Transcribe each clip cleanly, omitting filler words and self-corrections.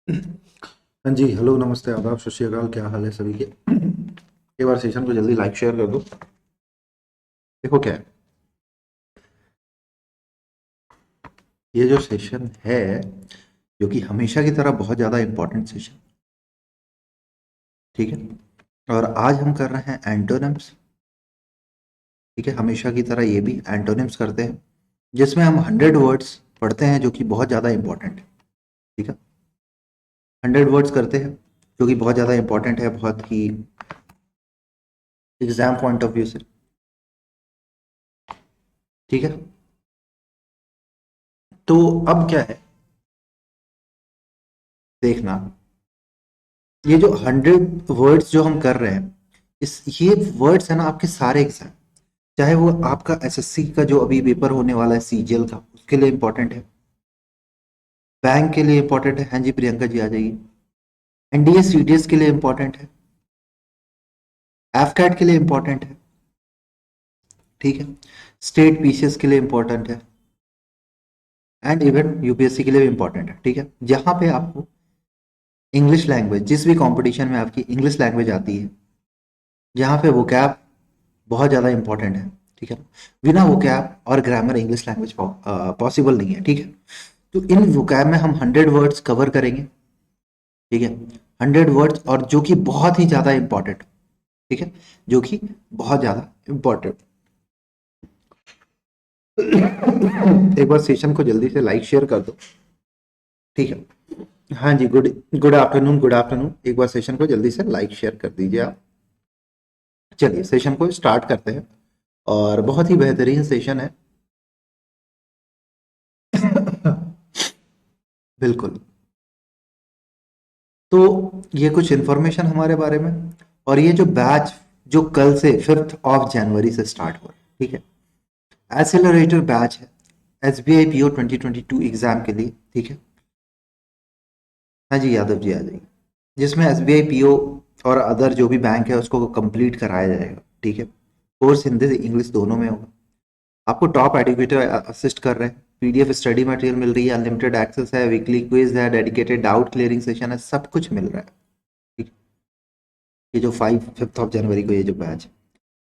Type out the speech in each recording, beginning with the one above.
हाँ जी, हेलो, नमस्ते, आदाब, सत श्री अकाल, क्या हाल है सभी के। एक बार सेशन को जल्दी लाइक शेयर कर दो। देखो क्या है, ये जो सेशन है, जो कि हमेशा की तरह बहुत ज़्यादा इंपॉर्टेंट सेशन, ठीक है। और आज हम कर रहे हैं एंटोनिम्स, ठीक है। हमेशा की तरह ये भी एंटोनिम्स करते हैं, जिसमें हम 100 वर्ड्स पढ़ते हैं, जो कि बहुत ज़्यादा इंपॉर्टेंट है, ठीक है। 100 वर्ड्स करते हैं, जो कि बहुत ज़्यादा इंपॉर्टेंट है, बहुत ही एग्जाम पॉइंट ऑफ व्यू से, ठीक है। तो अब क्या है, देखना, ये जो 100 वर्ड्स जो हम कर रहे हैं, इस ये वर्ड्स है ना आपके सारे एग्जाम, चाहे वो आपका एसएससी का जो अभी पेपर होने वाला है सीजीएल का, उसके लिए इंपॉर्टेंट है, बैंक के लिए इंपॉर्टेंट है, हाँ जी प्रियंका जी आ जाइए, एनडीए सीडीएस के लिए इंपॉर्टेंट है, एफकैट के लिए इंपॉर्टेंट है, ठीक है, स्टेट पीसीएस के लिए इंपॉर्टेंट है, एंड इवन यूपीएससी के लिए भी इंपॉर्टेंट है, ठीक है। जहां पे आपको इंग्लिश लैंग्वेज, जिस भी कंपटीशन में आपकी इंग्लिश लैंग्वेज आती है, जहाँ पे वोकैब बहुत ज़्यादा इंपॉर्टेंट है, ठीक है। बिना वोकैब और ग्रामर इंग्लिश लैंग्वेज पॉसिबल नहीं है, ठीक है। तो इन वोकैब में हम 100 वर्ड्स कवर करेंगे, ठीक है। 100 वर्ड्स, और जो कि बहुत ही ज़्यादा इंपॉर्टेंट, ठीक है, जो कि बहुत ज़्यादा इंपॉर्टेंट। एक बार सेशन को जल्दी से लाइक शेयर कर दो, ठीक है। हाँ जी, good good afternoon, good afternoon. एक बार सेशन को जल्दी से लाइक शेयर कर दीजिए आप। चलिए सेशन को स्टार्ट करते हैं, और बहुत ही बेहतरीन सेशन है। बिल्कुल। तो ये कुछ इन्फॉर्मेशन हमारे बारे में, और ये जो बैच जो कल से 5 जनवरी से स्टार्ट हो रहा है, ठीक है, एसिलरेटर बैच है एसबीआई पीओ 2022 एग्जाम के लिए, ठीक है। हाँ जी यादव जी आ जाइए, जिसमें एसबीआई पीओ और अदर जो भी बैंक है उसको कंप्लीट कराया जाएगा, ठीक है। कोर्स हिंदी इंग्लिश दोनों में होगा। आपको टॉप एडुकेटर असिस्ट कर रहे हैं, पीडीएफ स्टडी मटेरियल मिल रही है, अनलिमिटेड एक्सेस है, वीकली क्विज है, डेडिकेटेड डाउट क्लियरिंग सेशन है, सब कुछ मिल रहा है, ठीक। ये जो 5 5 जनवरी को ये जो बैच है,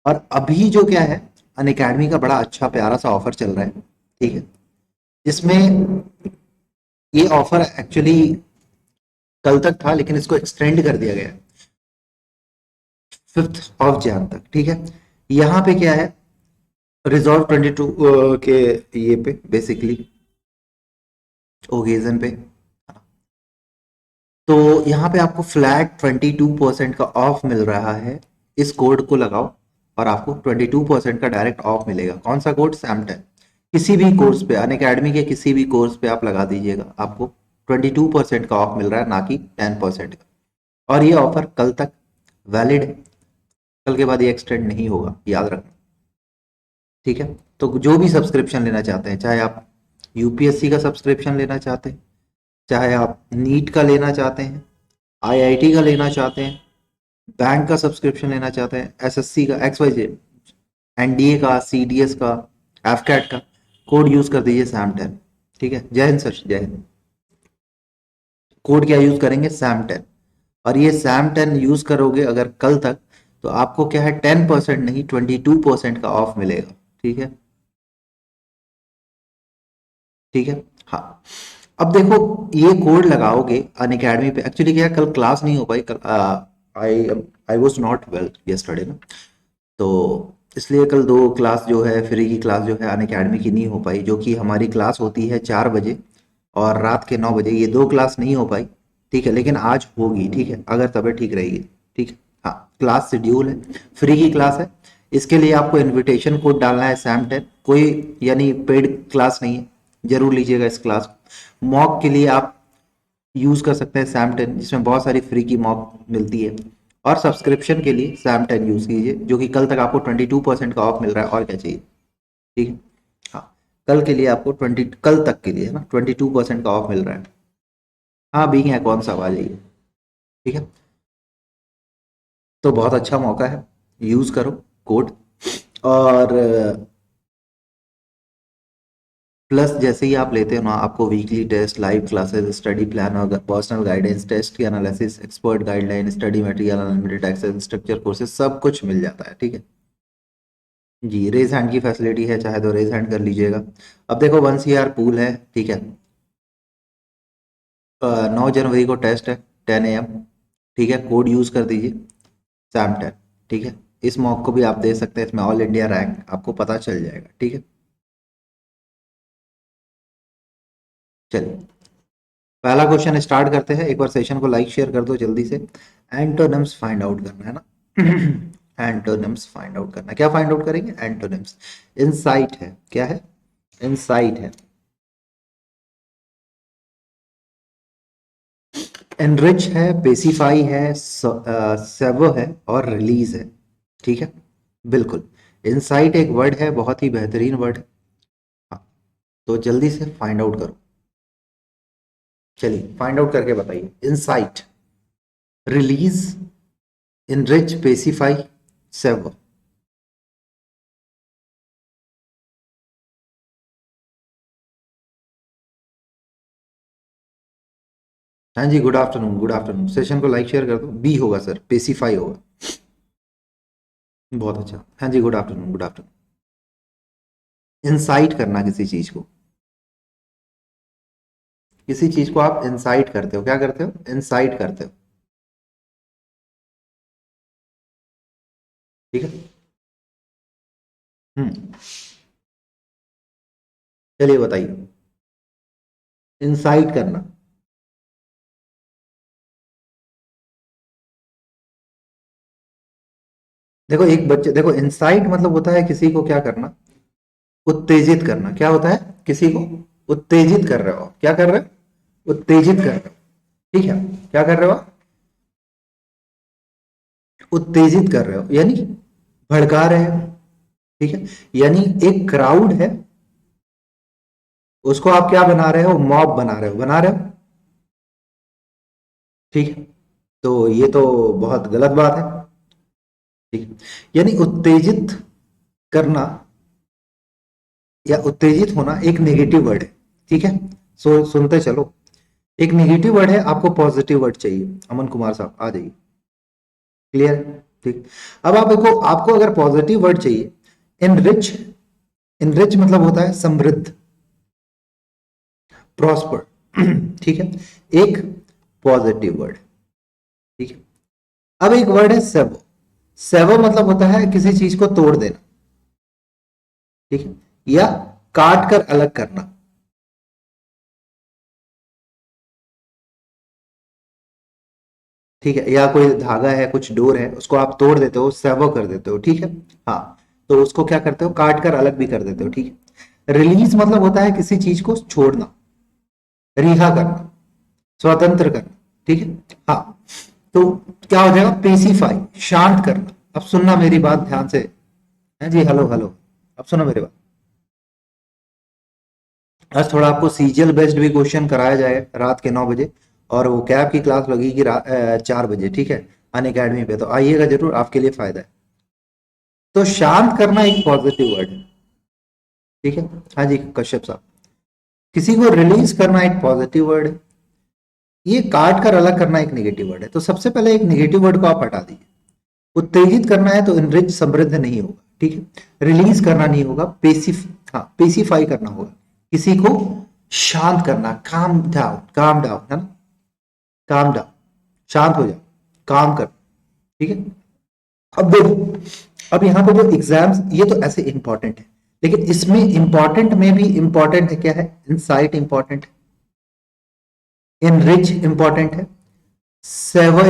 और अभी जो क्या है, अन अकेडमी का बड़ा अच्छा प्यारा सा ऑफर चल रहा है, ठीक है। जिसमें ये ऑफर एक्चुअली कल तक था, लेकिन इसको एक्सटेंड कर दिया गया 5 जन तक, ठीक है। यहाँ पे क्या है, रिजॉल्व 22 के ये पे बेसिकली ओकेजन पे, तो यहाँ पे आपको फ्लैट 22% का ऑफ मिल रहा है। इस कोड को लगाओ और आपको 22% का डायरेक्ट ऑफ मिलेगा। कौन सा कोड? सैम10। किसी भी कोर्स पे, अन अकेडमी के किसी भी कोर्स पे आप लगा दीजिएगा, आपको 22% का ऑफ मिल रहा है, ना कि 10% का। और ये ऑफर कल तक वैलिड है, कल के बाद ये एक्सटेंड नहीं होगा, याद रखना, ठीक है। तो जो भी सब्सक्रिप्शन लेना चाहते हैं, चाहे आप यूपीएससी का सब्सक्रिप्शन लेना चाहते हैं, चाहे आप नीट का लेना चाहते हैं, आईआईटी का लेना चाहते हैं, बैंक का सब्सक्रिप्शन लेना चाहते हैं, एसएससी का, एक्स वाई जेड, एनडीए का, सीडीएस का, एफकैट का, कोड यूज कर दीजिए सैम10, ठीक है। जय हिंद सर, जय हिंद। कोड क्या यूज करेंगे? सैम10। और ये सैम10 यूज करोगे अगर कल तक, तो आपको क्या है, 10% नहीं 22% का ऑफ मिलेगा, ठीक है, ठीक है। हाँ, अब देखो, ये कोड लगाओगे अन अकेडमी पे। एक्चुअली क्या है, कल क्लास नहीं हो पाई, कल I I was not well yesterday ना, तो इसलिए कल दो क्लास जो है, फ्री की क्लास जो है अन अकेडमी की नहीं हो पाई, जो कि हमारी क्लास होती है 4 बजे और रात के 9 बजे, ये दो क्लास नहीं हो पाई, ठीक है। लेकिन आज होगी, ठीक है, अगर तबीयत ठीक रहेगी, ठीक है। हाँ, क्लास शेड्यूल है, फ्री की क्लास है। इसके लिए आपको इनविटेशन कोड डालना है सैम10, कोई यानी पेड क्लास नहीं है, जरूर लीजिएगा इस क्लास को। मॉक के लिए आप यूज कर सकते हैं सैम10, जिसमें बहुत सारी फ्री की मॉक मिलती है। और सब्सक्रिप्शन के लिए सैम10 यूज कीजिए, जो कि कल तक आपको 22% का ऑफ मिल रहा है, और क्या चाहिए, ठीक है। हाँ, कल के लिए आपको 20, कल तक के लिए है ना, 22% का ऑफ मिल रहा है। हाँ, बीइंग है, कौन सा, आ जाइए, ठीक है। तो बहुत अच्छा मौका है, यूज करो कोड। और प्लस जैसे ही आप लेते हो ना, आपको weekly test, live classes, study plan और पर्सनल गाइडेंस, टेस्ट की analysis, expert guideline, study material, unlimited access, structure courses, सब कुछ मिल जाता है। ठीक है जी, रेज हैंड की फैसिलिटी है, चाहे तो रेज हैंड कर लीजिएगा। अब देखो 1 CR पूल है। ठीक है 9 जनवरी को टेस्ट है 10 AM। ठीक है कोड यूज कर दीजिए SAM10। ठीक है इस मॉक को भी आप दे सकते हैं, इसमें ऑल इंडिया रैंक आपको पता चल जाएगा। ठीक है चलिए पहला क्वेश्चन स्टार्ट करते हैं। एक बार सेशन को लाइक शेयर कर दो जल्दी से। एंटोनिम्स फाइंड आउट करना है ना। एंटोनिम्स फाइंड आउट करना है। क्या फाइंड आउट करेंगे? एंटोनिम्स। इनसाइट है, क्या है? इनसाइट है। एनरिच है, पेसिफाई है, सेवो है और रिलीज है। ठीक है बिल्कुल। इनसाइट एक वर्ड है, बहुत ही बेहतरीन वर्ड है। हाँ, तो जल्दी से फाइंड आउट करो। चलिए फाइंड आउट करके बताइए। इनसाइट, रिलीज, इनरिच, पेसिफाई, सेवो। हाँ जी good afternoon, good afternoon. Session को लाइक शेयर कर दो। बी होगा सर, पेसिफाई होगा। बहुत अच्छा। हाँ जी good afternoon, good afternoon. Incite करना किसी चीज को, किसी चीज को आप इंसाइट करते हो। क्या करते हो? इंसाइट करते हो। ठीक है हम्म चलिए बताइए। इंसाइट करना। देखो एक बच्चे, देखो इंसाइट मतलब होता है किसी को क्या करना, उत्तेजित करना। क्या होता है? किसी को उत्तेजित कर रहे हो। क्या कर रहे हो? उत्तेजित कर रहे हो। ठीक है क्या कर रहे हो? उत्तेजित कर रहे हो यानी भड़का रहे हो। ठीक है यानी एक क्राउड है, उसको आप क्या बना रहे हो? मॉब बना रहे हो, बना रहे हो। ठीक है तो ये तो बहुत गलत बात है। ठीक है यानी उत्तेजित करना या उत्तेजित होना एक नेगेटिव वर्ड है। ठीक है सुनते चलो। एक नेगेटिव वर्ड है, आपको पॉजिटिव वर्ड चाहिए। अमन कुमार साहब आ जाइए। क्लियर? ठीक। अब आप देखो, आपको अगर पॉजिटिव वर्ड चाहिए, इनरिच। इनरिच मतलब होता है समृद्ध, प्रॉस्पर। ठीक है एक पॉजिटिव वर्ड। ठीक है अब एक वर्ड है सेवो। सेवो मतलब होता है किसी चीज को तोड़ देना। ठीक है या काट कर अलग करना। ठीक है या कोई धागा है, कुछ डोर है, उसको आप तोड़ देते हो, सेवो कर देते हो। ठीक है हाँ तो उसको क्या करते हो? काट कर अलग भी कर देते हो। ठीक है रिलीज मतलब होता है किसी चीज को छोड़ना, रिहा करना, स्वतंत्र करना। ठीक है हाँ तो क्या हो जाएगा? पेसिफाई, शांत करना। अब सुनना मेरी बात ध्यान से। है जी हेलो हेलो। अब सुनो मेरी बात। आज थोड़ा आपको सीजीएल बेस्ड भी क्वेश्चन कराया जाएगा रात के 9 बजे। और वो कैब की क्लास लगेगी 4 बजे। ठीक है अन अकेडमी पे, तो आइएगा जरूर, आपके लिए फायदा है। तो शांत करना एक पॉजिटिव वर्ड है। ठीक है हाँ जी कश्यप साहब। किसी को रिलीज करना एक पॉजिटिव वर्ड है। ये काट कर अलग करना एक नेगेटिव वर्ड है। तो सबसे पहले एक नेगेटिव वर्ड को आप हटा दीजिए। उत्तेजित करना है तो इनरिच, समृद्ध नहीं होगा। ठीक है रिलीज करना नहीं होगा, हाँ पेसिफाई करना होगा। किसी को शांत करना, काम डाउन, काम डाउन है ना, काम डाउन, शांत हो जाओ, काम कर। ठीक है अब देखो, अब यहाँ पे जो एग्जाम्स, ये तो ऐसे इंपॉर्टेंट है, लेकिन इसमें इंपॉर्टेंट में भी इंपॉर्टेंट है क्या है? इनसाइट इंपॉर्टेंट है, इनरिच इंपॉर्टेंट है, सेवर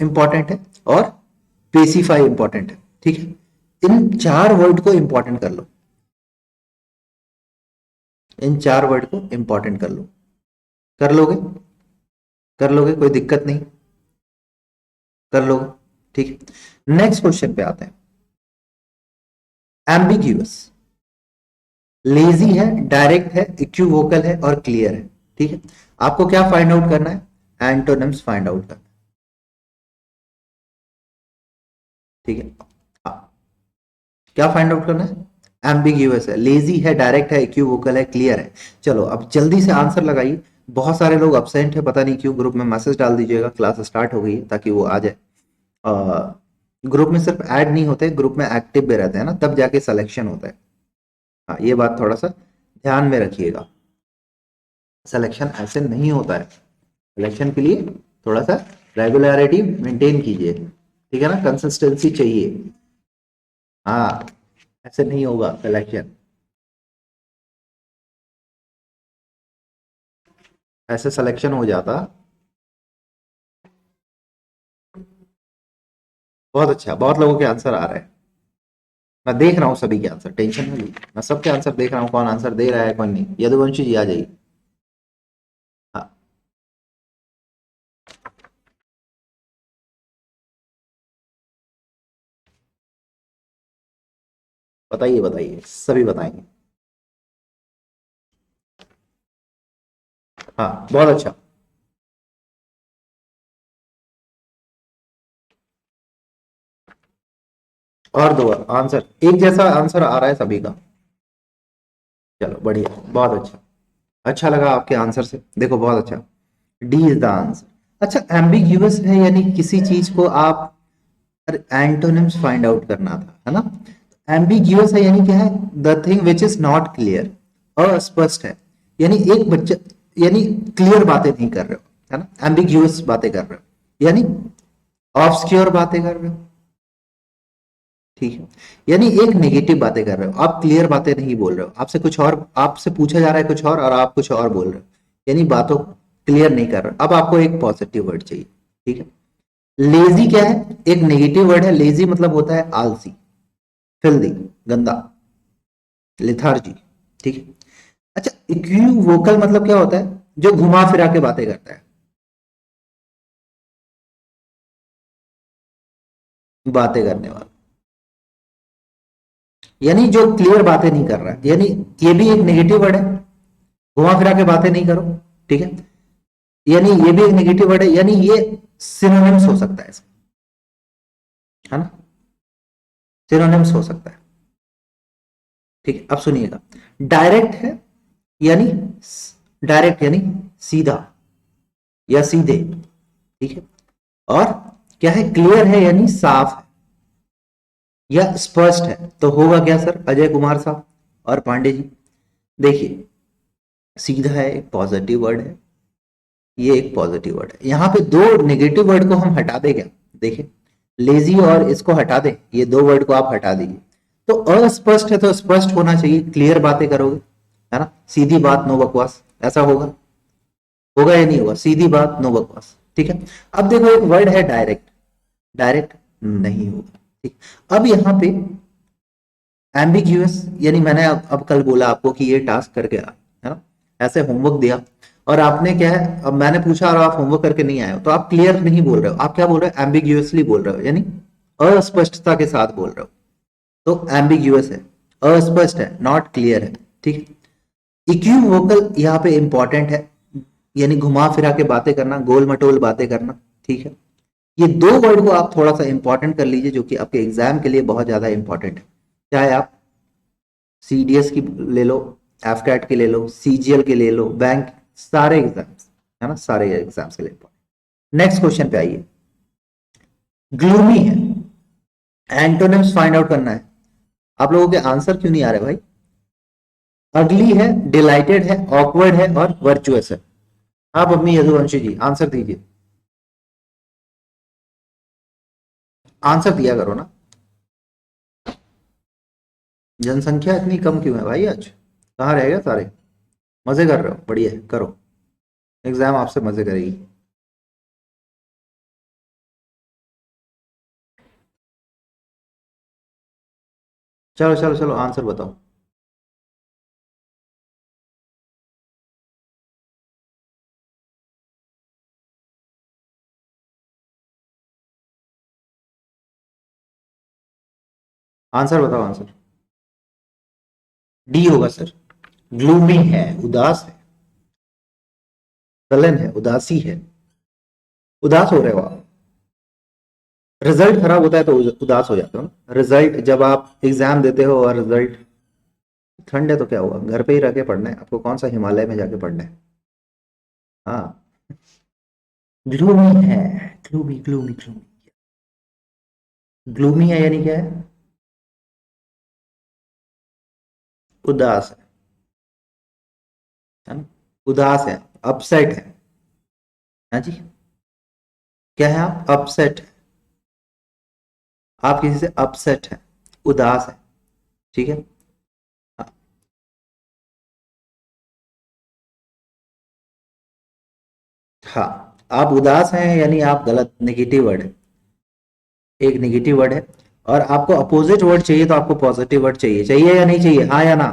इंपॉर्टेंट है और पेसिफाई इंपॉर्टेंट है। ठीक है इन 4 वर्ड को इंपॉर्टेंट कर लो। इन 4 वर्ड को इंपॉर्टेंट कर लो। कर लोगे? कर लोगे, कोई दिक्कत नहीं, कर लोगे। ठीक है नेक्स्ट क्वेश्चन पे आते हैं। एम्बिग्यूअस, लेजी है, डायरेक्ट है, इक्विवोकल है और क्लियर है। ठीक है आपको क्या फाइंड आउट करना है? एंटोनिम्स फाइंड आउट करना है। ठीक है हाँ क्या फाइंड आउट करना है? एम्बिग्यूअस है, लेजी है, डायरेक्ट है, इक्विवोकल है, क्लियर है। चलो अब जल्दी से आंसर लगाइए। बहुत सारे लोग अब्सेंट है, पता नहीं क्यों। ग्रुप में मैसेज डाल दीजिएगा क्लास स्टार्ट हो गई है, ताकि वो आ जाए। ग्रुप में सिर्फ ऐड नहीं होते, ग्रुप में एक्टिव भी रहते हैं ना, तब जाके सिलेक्शन होता है। हाँ, ये बात थोड़ा सा ध्यान में रखिएगा। सिलेक्शन ऐसे नहीं होता है। सिलेक्शन के लिए थोड़ा सा रेगुलरिटी मेंटेन कीजिए, ठीक है ना, कंसिस्टेंसी चाहिए। हाँ, ऐसे नहीं होगा सिलेक्शन। ऐसे सिलेक्शन हो जाता। बहुत अच्छा, बहुत लोगों के आंसर आ रहे हैं। मैं देख रहा हूँ सभी के आंसर, टेंशन नहीं ली, मैं सबके आंसर देख रहा हूँ, कौन आंसर दे रहा है कौन नहीं। यदुवंशी जी आ जाइए। हाँ, बताइए बताइए, सभी बताएंगे। हाँ, बहुत अच्छा। और दो आंसर, एक जैसा आंसर आ रहा है सभी का। चलो बढ़िया, बहुत अच्छा। अच्छा लगा आपके आंसर से, देखो बहुत अच्छा। D is the answer. अच्छा, एम्बिग्यूअस है यानी किसी चीज को आप एंटोनिम्स फाइंड आउट करना था, है ना। एम्बिग्यूअस है यानी क्या है, the thing which is not clear, अस्पष्ट है। यानी एक बच्चा, यानी क्लियर बातें नहीं कर रहे हो, है ना, एम्बिग्यूअस बातें कर रहे हो, यानी ऑब्सक्योर बातें कर रहे हो, ठीक है। यानी एक नेगेटिव बातें कर रहे हो, आप क्लियर बातें नहीं बोल रहे हो, आपसे कुछ और, आपसे पूछा जा रहा है कुछ और आप कुछ और बोल रहे हो, यानी बातों क्लियर नहीं कर रहे हो। अब आपको एक पॉजिटिव वर्ड चाहिए, ठीक है। लेजी क्या है, एक नेगेटिव वर्ड है। लेजी मतलब होता है आलसी, फिल्दी, गंदा, लिथार्जी, ठीक है। अच्छा, इक्विवोकल मतलब क्या होता है, जो घुमा फिरा के बातें करता है, बातें करने वाला, यानी जो क्लियर बातें नहीं कर रहा है, यानी ये भी एक नेगेटिव वर्ड है, घुमा फिरा के बातें नहीं करो, ठीक है। यानी ये भी एक नेगेटिव वर्ड है, यानी ये सिनोनिम्स हो सकता है इसका, है ना, सिनोनिम्स हो सकता है, ठीक है। अब सुनिएगा, डायरेक्ट है यानी, डायरेक्ट यानी सीधा या सीधे, ठीक है। और क्या है, क्लियर है यानी साफ है या स्पष्ट है। तो होगा क्या सर, अजय कुमार साहब और पांडे जी। देखिए, सीधा है एक पॉजिटिव वर्ड है, ये एक पॉजिटिव वर्ड है। यहाँ पे दो नेगेटिव वर्ड को हम हटा दें क्या, देखिए, लेजी और इसको हटा दें, ये दो वर्ड को आप हटा दीजिए। तो अस्पष्ट है तो स्पष्ट होना चाहिए, क्लियर बातें करोगे, है ना, सीधी बात, नो बकवास, ऐसा होगा, होगा या नहीं होगा, सीधी बात नो बकवास, ठीक है। अब देखो, एक वर्ड है डायरेक्ट, डायरेक्ट नहीं होगा, ठीक। अब यहाँ पे एम्बिग्यूअस, यानी मैंने अब कल बोला आपको कि ये टास्क करके आ, है ना, ऐसे होमवर्क दिया और आपने क्या है, अब मैंने पूछा और आप होमवर्क करके नहीं आए हो, तो आप क्लियर नहीं बोल रहे हो, आप क्या बोल रहे हो, एम्बिग्यूअसली बोल रहे हो, यानी अस्पष्टता के साथ बोल रहे हो। तो एम्बिग्यूअस है, अस्पष्ट है, नॉट क्लियर है, ठीक है। इक्विवोकल यहाँ पे इंपॉर्टेंट है, यानी घुमा फिरा के बातें करना, गोल मटोल बातें करना, ठीक है। ये दो वर्ड को आप थोड़ा सा इंपॉर्टेंट कर लीजिए, जो कि आपके एग्जाम के लिए बहुत ज्यादा इंपॉर्टेंट है। चाहे आप सीडीएस की ले लो, एफकैट की ले लो, सीजीएल के ले लो, बैंक, सारे एग्जाम्स, है ना, सारे एग्जाम्स के लिए इंपॉर्टेंट। नेक्स्ट क्वेश्चन पे आइए। ग्लूमी है, एंटोनिम्स फाइंड आउट करना है। आप लोगों के आंसर क्यों नहीं आ रहे भाई। अगली है, डिलाइटेड है, ऑकवर्ड है और वर्चुअस है। आप अपनी यदुवंशी जी आंसर दीजिए, आंसर दिया करो ना। जनसंख्या इतनी कम क्यों है भाई आज, कहाँ रह गए सारे। मजे कर रहे हो, बढ़िया है, करो, एग्जाम आपसे मजे करेगी। चलो चलो चलो, आंसर बताओ। आंसर बताओ, आंसर। डी होगा सर, ग्लूमी है, उदास है, सलन है, उदासी है, उदास हो रहे हो आप। रिजल्ट खराब होता है तो उदास हो जाते हो ना, रिजल्ट जब आप एग्जाम देते हो और रिजल्ट ठंड है तो क्या हुआ, घर पे ही रह के पढ़ना है आपको, कौन सा हिमालय में जाके पढ़ना है। हाँ, ग्लूमी है, ग्लूमी ग्लूमी ग्लूमी। ग्लूमी है यानी क्या है? उदास है ना, उदास है, अपसेट है। हाँ जी, क्या है आप? अपसेट है, आप किसी से अपसेट है, उदास है। ठीक है। हाँ, हाँ, आप उदास हैं यानी आप गलत, नेगेटिव वर्ड है, एक नेगेटिव वर्ड है। और आपको अपोजिट वर्ड चाहिए तो आपको पॉजिटिव वर्ड चाहिए, चाहिए या नहीं चाहिए, हाँ या ना?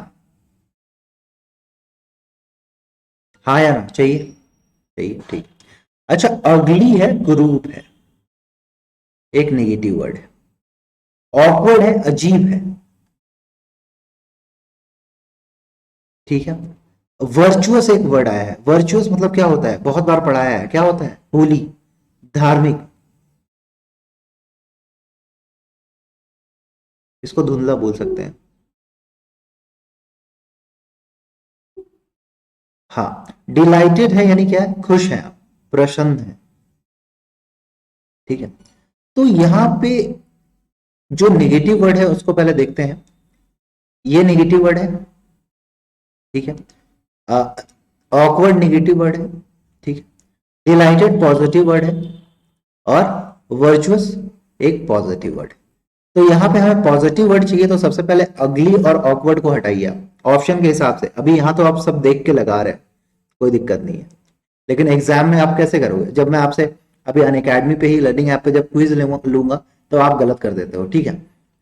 हाँ या ना चाहिए? चाहिए, ठीक। अच्छा, अगली है, ग्रुप है, एक नेगेटिव वर्ड है। ऑकवर्ड है, अजीब है। ठीक है। वर्चुअस एक वर्ड आया है, वर्चुअस मतलब क्या होता है, बहुत बार पढ़ाया है, क्या होता है? होली, धार्मिक। इसको धुंधला बोल सकते हैं। हाँ, डिलाइटेड है यानी क्या है, खुश है आप, प्रसन्न है। ठीक है। तो यहां पे जो नेगेटिव वर्ड है उसको पहले देखते हैं। ये नेगेटिव वर्ड है। ठीक है। ऑकवर्ड नेगेटिव वर्ड है। ठीक है। डिलाइटेड पॉजिटिव वर्ड है। और वर्चुअस एक पॉजिटिव वर्ड। तो यहाँ पे हमें पॉजिटिव वर्ड चाहिए, तो सबसे पहले अगली और ऑकवर्ड को हटाइए आप ऑप्शन के हिसाब से। अभी यहाँ तो आप सब देख के लगा रहे हैं, कोई दिक्कत नहीं है। लेकिन एग्जाम में आप कैसे करोगे, जब मैं आपसे अभी अनअकैडमी पे ही लर्निंग ऐप पे जब क्विज लूंगा तो आप गलत कर देते हो। ठीक है।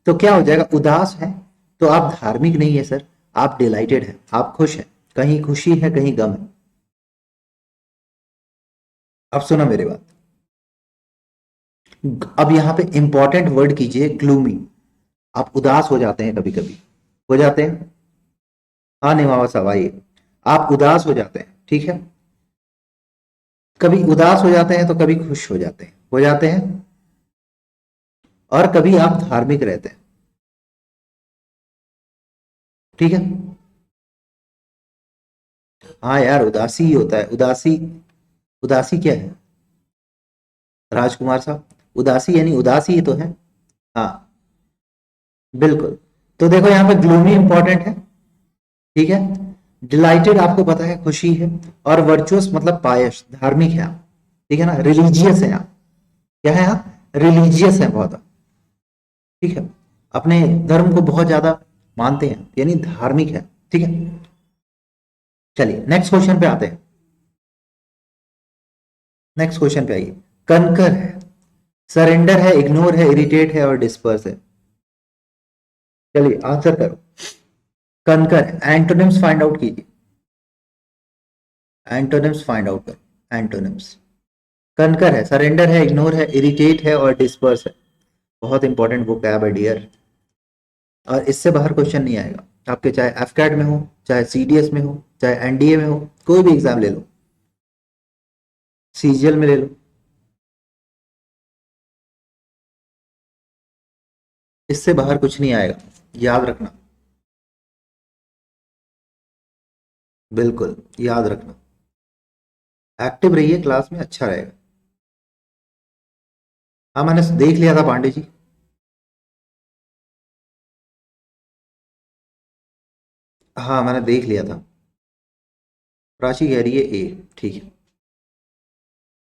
तो क्या हो जाएगा, उदास है तो आप धार्मिक नहीं है सर, आप डिलाइटेड है, आप खुश है, कहीं खुशी है कहीं गम है। अब सुनो मेरी बात। अब यहाँ पे इंपॉर्टेंट वर्ड कीजिए, ग्लूमी। आप उदास हो जाते हैं कभी कभी, हो जाते हैं। हाँ निमावा साहब आइए। आप उदास हो जाते हैं, ठीक है। कभी उदास हो जाते हैं तो कभी खुश हो जाते हैं, हो जाते हैं। और कभी आप धार्मिक रहते हैं। ठीक है। हाँ यार, उदासी ही होता है, उदासी। उदासी क्या है राजकुमार साहब? उदासी यानी उदासी ही तो है। हाँ, बिल्कुल। तो देखो यहाँ पे ग्लूमी इंपॉर्टेंट है। ठीक है। डिलाइटेड आपको पता है खुशी है। और वर्चुअस मतलब पायस, धार्मिक है आप। ठीक है ना, रिलीजियस है आप। क्या है आप? रिलीजियस है बहुत। ठीक है। अपने धर्म को बहुत ज्यादा मानते हैं यानी धार्मिक है। ठीक है। चलिए नेक्स्ट क्वेश्चन पे आते हैं। नेक्स्ट क्वेश्चन पे आइए। कनकर है, सरेंडर है, इग्नोर है, इरिटेट है और डिस्पर्स है। चलिए आंसर करो। कनकर है, एंटोनिम्स फाइंड आउट कीजिए। एंटोनिम्स फाइंड आउट करो, एंटोनिम्स। कनकर है, सरेंडर है, इग्नोर है, इरिटेट है और डिस्पर्स है। बहुत इंपॉर्टेंट बुक है डियर। और इससे बाहर क्वेश्चन नहीं आएगा आपके, चाहे एफकैट में हो, चाहे सीडीएस में हो, चाहे एनडीए में हो, कोई भी एग्जाम ले लो, सीजीएल में ले लो। इससे बाहर कुछ नहीं आएगा, याद रखना। बिल्कुल, याद रखना। एक्टिव रहिए क्लास में, अच्छा रहेगा। हाँ मैंने देख लिया था पांडे जी। हाँ मैंने देख लिया था। प्राची कह रही है ए। ठीक है।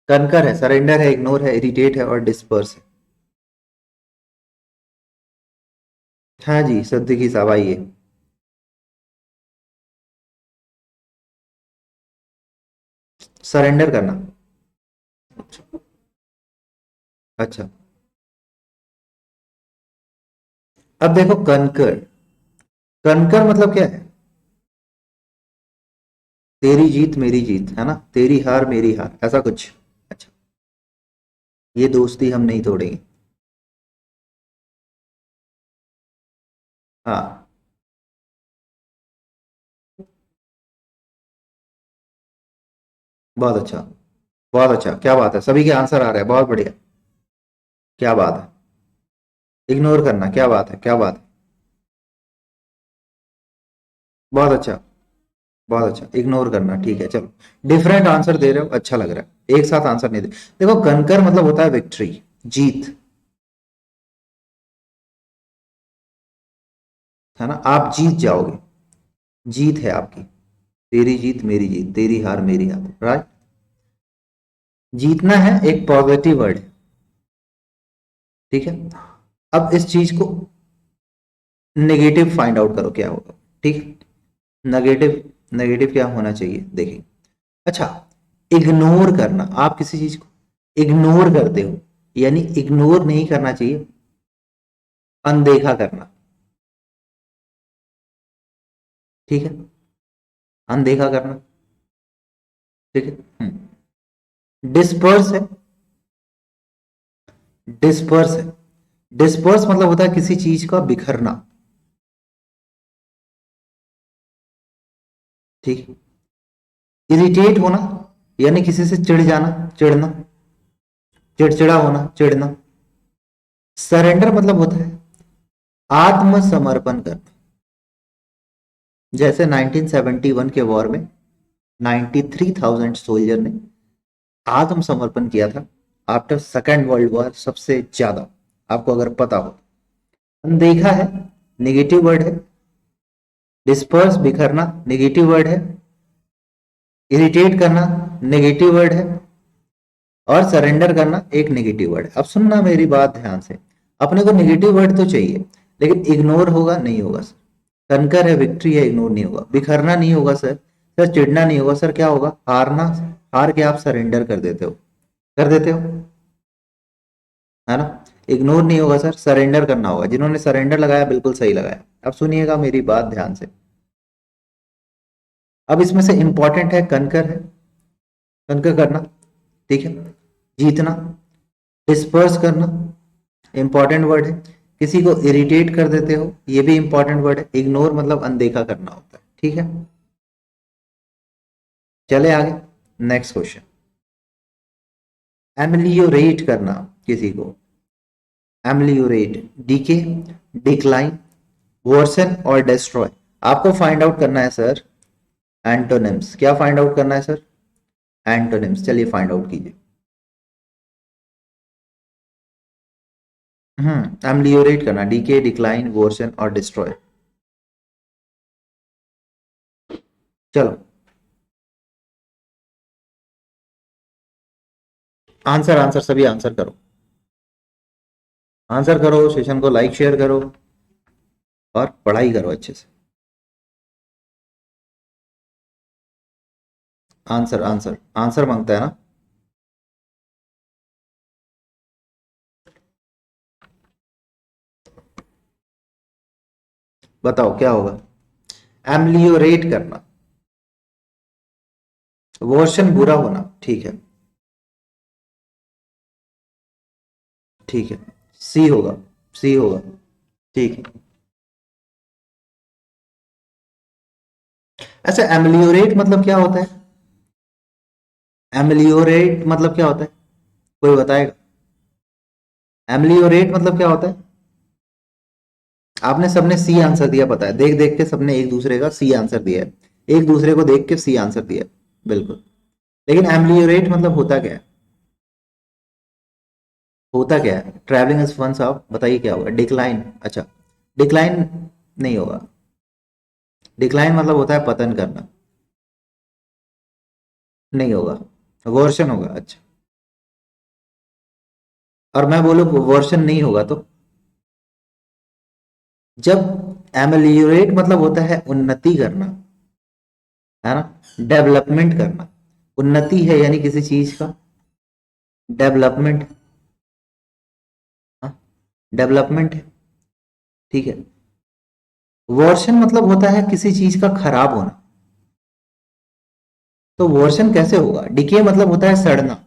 कनकर है, सरेंडर है, इग्नोर है, इरिटेट है और डिस्पर्स है। हाँ जी सिद्दीकी साहब आइए। सरेंडर करना। अच्छा। अब देखो कनकर, कनकर मतलब क्या है? तेरी जीत मेरी जीत है ना, तेरी हार मेरी हार, ऐसा कुछ। अच्छा, ये दोस्ती हम नहीं तोड़ेंगे। हाँ, बहुत अच्छा, बहुत अच्छा, क्या बात है, सभी के आंसर आ रहे हैं, बहुत बढ़िया। क्या बात है, इग्नोर करना, क्या बात है, क्या बात है। बहुत अच्छा, बहुत अच्छा, इग्नोर करना, ठीक है चलो। डिफरेंट आंसर दे रहे हो, अच्छा लग रहा है, एक साथ आंसर नहीं दे। देखो कनकर मतलब होता है विक्ट्री, जीत, है ना, आप जीत जाओगे, जीत है आपकी, तेरी जीत मेरी जीत, तेरी हार मेरी हार, राइट। जीतना है एक पॉजिटिव वर्ड है, ठीक है। अब इस चीज को नेगेटिव फाइंड आउट करो क्या होगा, ठीक। नेगेटिव, नेगेटिव क्या होना चाहिए देखिए। अच्छा, इग्नोर करना, आप किसी चीज को इग्नोर करते हो, यानी इग्नोर नहीं करना चाहिए, अनदेखा करना, ठीक है, अनदेखा करना, ठीक है। डिस्पर्स है, डिस्पर्स है, डिस्पर्स मतलब होता है किसी चीज का बिखरना, ठीक। इरिटेट होना, यानी किसी से चिढ़ जाना, चिढ़ना, चिड़चिड़ा होना, चिढ़ना। सरेंडर मतलब होता है आत्मसमर्पण करना, जैसे 1971 के वॉर में 93,000 सोल्जर ने आत्मसमर्पण किया था आफ्टर सेकेंड वर्ल्ड वॉर, सबसे ज्यादा, आपको अगर पता हो। अनदेखा है, नेगेटिव वर्ड है। डिस्पर्स, बिखरना, नेगेटिव वर्ड है। इरिटेट करना, नेगेटिव वर्ड है। और सरेंडर करना एक नेगेटिव वर्ड है। अब सुनना मेरी बात ध्यान से, अपने को नेगेटिव वर्ड तो चाहिए, लेकिन इग्नोर होगा नहीं होगा सर, कनकर है, विक्ट्री है, इग्नोर नहीं होगा, बिखरना नहीं होगा सर, सर चिढ़ना नहीं होगा सर, क्या होगा, हारना, हार के आप सरेंडर कर देते हो, कर देते हो, है ना। इग्नोर नहीं होगा सर, सरेंडर करना होगा, जिन्होंने सरेंडर लगाया बिल्कुल सही लगाया। अब सुनिएगा मेरी बात ध्यान से। अब इसमें से इंपॉर्टेंट है कनकर है, कनकर करना, ठीक है। जीतना, डिस्पर्स करना, इंपॉर्टेंट वर्ड है। किसी को इरिटेट कर देते हो, ये भी इंपॉर्टेंट वर्ड है। इग्नोर मतलब अनदेखा करना होता है, ठीक है। चले आगे, नेक्स्ट क्वेश्चन। एमिलियोरेट करना किसी को, एमिलियोरेट, डीके, डिक्लाइन, वर्सन और डिस्ट्रॉय। आपको फाइंड आउट करना है सर एंटोनिम्स, क्या फाइंड आउट करना है सर, एंटोनिम्स, चलिए फाइंड आउट कीजिए। एमिलियोरेट करना, डीके, डिक्लाइन, वर्सन और डिस्ट्रॉय। चलो आंसर, आंसर सभी आंसर करो, आंसर करो, सेशन को लाइक शेयर करो और पढ़ाई करो अच्छे से। आंसर, आंसर, आंसर मांगता है ना। बताओ क्या होगा, एमलियोरेट करना, वर्षन बुरा होना, ठीक है, ठीक है, सी होगा, सी होगा, ठीक है। अच्छा, एमलियोरेट मतलब क्या होता है, एमलियोरेट मतलब क्या होता है, कोई बताएगा, एमलियोरेट मतलब क्या होता है। आपने सबने सी आंसर दिया, पता है, देख देख के सबने एक दूसरे का सी आंसर दिया है, एक दूसरे को देख के सी आंसर दिया है, बिल्कुल। लेकिन एमलियोरेट मतलब होता क्या है, होता क्या है, ट्रैवलिंग इज फन साहब, बताइए क्या होगा, डिक्लाइन, अच्छा, डिक्लाइन नहीं होगा, डिक्लाइन मतलब होता है पतन करना, नहीं होगा, वर्षन होगा, अच्छा। और मैं बोलूं वर्षन नहीं होगा तो, जब एमेलियोरेट मतलब होता है उन्नति करना, है ना, डेवलपमेंट करना, उन्नति है यानी किसी चीज का डेवलपमेंट, डेवलपमेंट है, ठीक है। वर्षन मतलब होता है किसी चीज का खराब होना, तो वर्षन कैसे होगा, डिके मतलब होता है सड़ना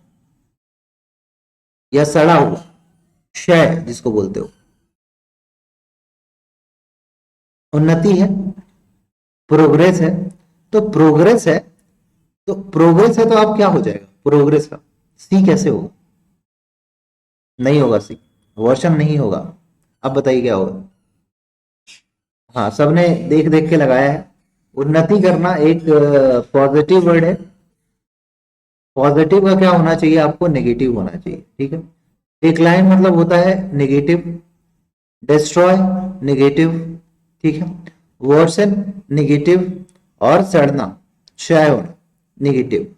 या सड़ा हुआ, क्षय जिसको बोलते हो। उन्नति है, प्रोग्रेस है, तो प्रोग्रेस है, तो प्रोग्रेस है तो अब क्या हो जाएगा प्रोग्रेस का, सी कैसे होगा, नहीं होगा सी, वर्षन नहीं होगा। अब बताइए क्या होगा। हाँ सबने देख देख के लगाया है, उन्नति करना एक पॉजिटिव वर्ड है। पॉजिटिव का क्या होना चाहिए आपको, नेगेटिव होना चाहिए, ठीक है। डिक्लाइन मतलब होता है नेगेटिव, डिस्ट्रॉय नेगेटिव, ठीक है। वर्सन नेगेटिव, और सड़ना, क्षय होना, नेगेटिव।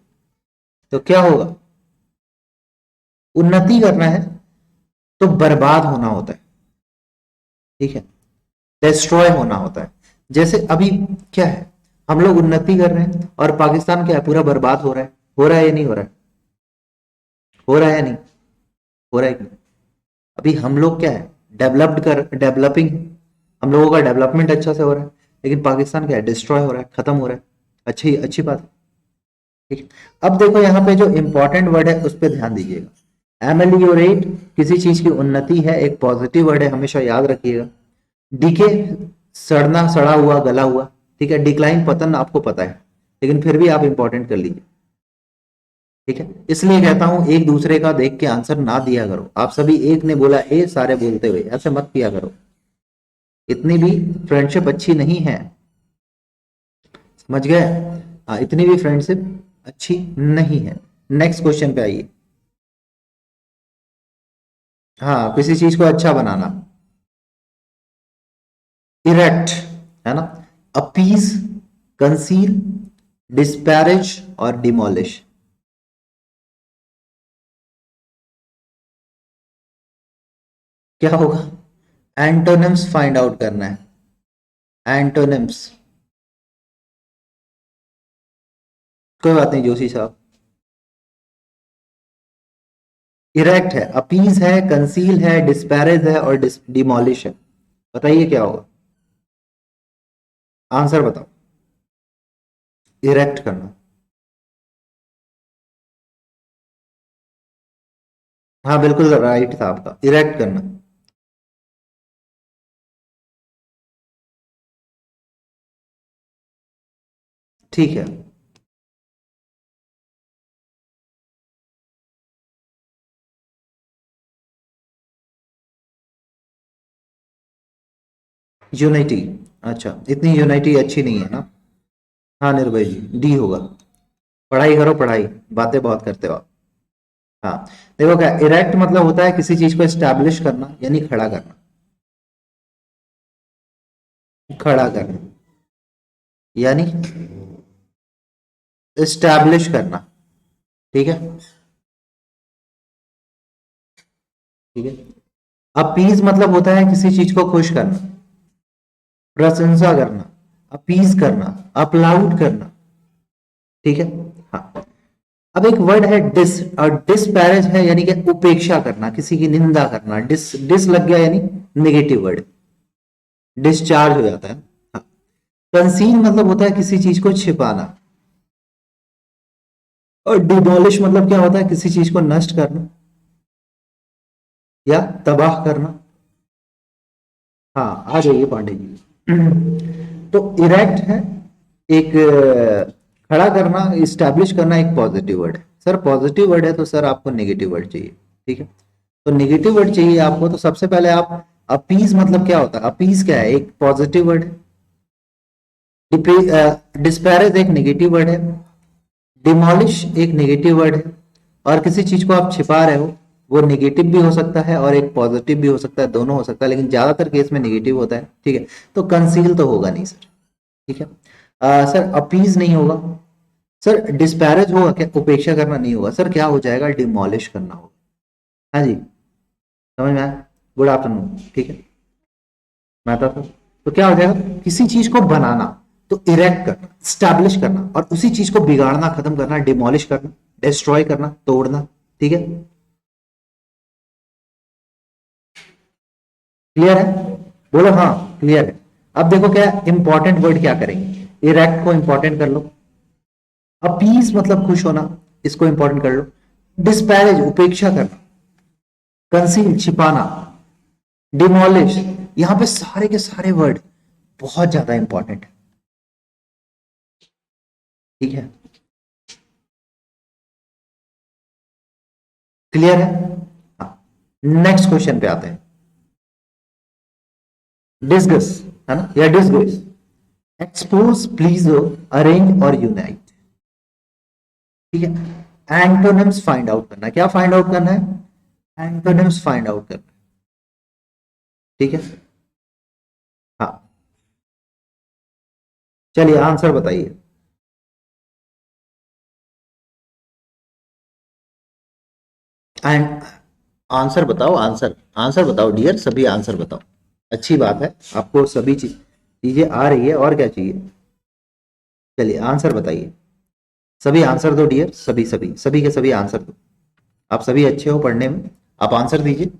तो क्या होगा, उन्नति करना है तो बर्बाद होना होता है, ठीक है, डिस्ट्रॉय होना होता है। जैसे अभी क्या है, हम लोग उन्नति कर रहे हैं और पाकिस्तान क्या है, पूरा बर्बाद हो रहा है। हो रहा है या नहीं हो रहा है, हो रहा है या नहीं हो रहा है कि नहीं? अभी हम लोग क्या है, डेवलपिंग, हम लोगों का डेवलपमेंट अच्छा से हो रहा है, लेकिन पाकिस्तान क्या है, डिस्ट्रॉय हो रहा है, खत्म हो रहा है। अच्छी अच्छी बात है, ठीक है। अब देखो यहाँ पे जो इंपॉर्टेंट वर्ड है उस पर ध्यान दीजिएगा। एमेलियोरेट किसी चीज की उन्नति है, एक पॉजिटिव वर्ड है, हमेशा याद रखिएगा। डीके, सड़ना, सड़ा हुआ, गला हुआ, ठीक है। डिक्लाइन, पतन आपको पता है, लेकिन फिर भी आप इंपॉर्टेंट कर लीजिए, ठीक है। इसलिए कहता हूं एक दूसरे का देख के आंसर ना दिया करो। आप सभी एक ने बोला ए, सारे बोलते हुए, ऐसे मत किया करो। इतनी भी फ्रेंडशिप अच्छी नहीं है, समझ गए। हाँ, इतनी भी फ्रेंडशिप अच्छी नहीं है। नेक्स्ट क्वेश्चन पे आइए। हाँ, किसी चीज को अच्छा बनाना, इरेक्ट, है ना। अपीज, कंसील, डिस्पैरेज और डिमोलिश। क्या होगा, एंटोनिम्स फाइंड आउट करना है, एंटोनिम्स। कोई बात नहीं जोशी साहब। इरेक्ट है, अपीज है, कंसील है, डिस्पैरेज है और डिमोलिश है। बताइए क्या होगा, आंसर बताओ। इरेक्ट करना, हाँ बिल्कुल राइट था आपका, इरेक्ट करना। ठीक है, यूनाइटी। अच्छा, इतनी यूनाइटी अच्छी नहीं है ना। हाँ निर्भय जी, डी होगा। पढ़ाई करो पढ़ाई, बातें बहुत करते हो आप। हाँ, देखो क्या, इरेक्ट मतलब होता है किसी चीज को एस्टैब्लिश करना, यानी खड़ा करना, खड़ा करना, यानी एस्टैब्लिश करना, ठीक है, ठीक है। अपीज मतलब होता है किसी चीज को खुश करना, प्रशंसा करना, अपीज करना, अपलाउड करना, ठीक है। हाँ, अब एक वर्ड है डिस, और डिसपैरेज है यानी कि उपेक्षा करना, किसी की निंदा करना। डिस, डिस लग गया यानी नेगेटिव वर्ड, डिस्चार्ज हो जाता है। हाँ, कंसील मतलब होता है किसी चीज को छिपाना, और डिमोलिश मतलब क्या होता है, किसी चीज को नष्ट करना या तबाह करना। हाँ, आ जाइए पांडे जी। तो इरेक्ट है एक खड़ा करना, इस्टेब्लिश करना एक पॉजिटिव वर्ड है। सर पॉजिटिव वर्ड है तो सर आपको नेगेटिव वर्ड चाहिए, ठीक है। तो नेगेटिव वर्ड चाहिए आपको, तो सबसे पहले आप, अपीज मतलब क्या होता है, अपीज क्या है, एक पॉजिटिव वर्ड है। डिस्पैरेज एक नेगेटिव वर्ड है, डिमोलिश एक नेगेटिव वर्ड है, और किसी चीज को आप छिपा रहे हो, वो नेगेटिव भी हो सकता है और एक पॉजिटिव भी हो सकता है, दोनों हो सकता है, लेकिन ज्यादातर केस में नेगेटिव होता है, ठीक है। तो कंसील तो होगा नहीं सर, ठीक है। सर अपीज नहीं होगा। सर डिस्पैरेज होगा क्या, उपेक्षा करना नहीं होगा। सर क्या हो जाएगा, डिमोलिश करना होगा। हाँ जी, समझ में आया। गुड आफ्टरनून, ठीक है। मैं आता था, तो क्या हो जाएगा, किसी चीज को बनाना, तो इरेक्ट करना, स्टैब्लिश करना, और उसी चीज को बिगाड़ना, खत्म करना, डिमोलिश करना, डिस्ट्रॉय करना, तोड़ना, ठीक है। क्लियर है, बोलो हाँ क्लियर है। अब देखो क्या इंपॉर्टेंट वर्ड क्या करेंगे, इरेक्ट को इंपॉर्टेंट कर लो, अपीज मतलब खुश होना, इसको इंपॉर्टेंट कर लो, डिस्पैरेज उपेक्षा करना, कंसील छिपाना, डिमोलिश, यहां पे सारे के सारे वर्ड बहुत ज्यादा इंपॉर्टेंट है, ठीक है। क्लियर है। हाँ, नेक्स्ट क्वेश्चन पे आते हैं। डिस्गस, है ना, या डिसग्रेस। एक्सपोज, प्लीज, अरेंज और यूनाइट। ठीक है, एंटोनिम्स फाइंड आउट करना है। क्या फाइंड आउट करना है? एंटोनिम्स फाइंड आउट करना है। ठीक है, हाँ, चलिए आंसर बताइए। एंड आंसर बताओ, आंसर आंसर बताओ डियर, सभी आंसर बताओ। अच्छी बात है, आपको सभी चीजें आ रही है, और क्या चाहिए? चलिए आंसर बताइए, सभी आंसर दो डियर, सभी सभी सभी के सभी आंसर दो। आप सभी अच्छे हो पढ़ने में, आप आंसर दीजिए।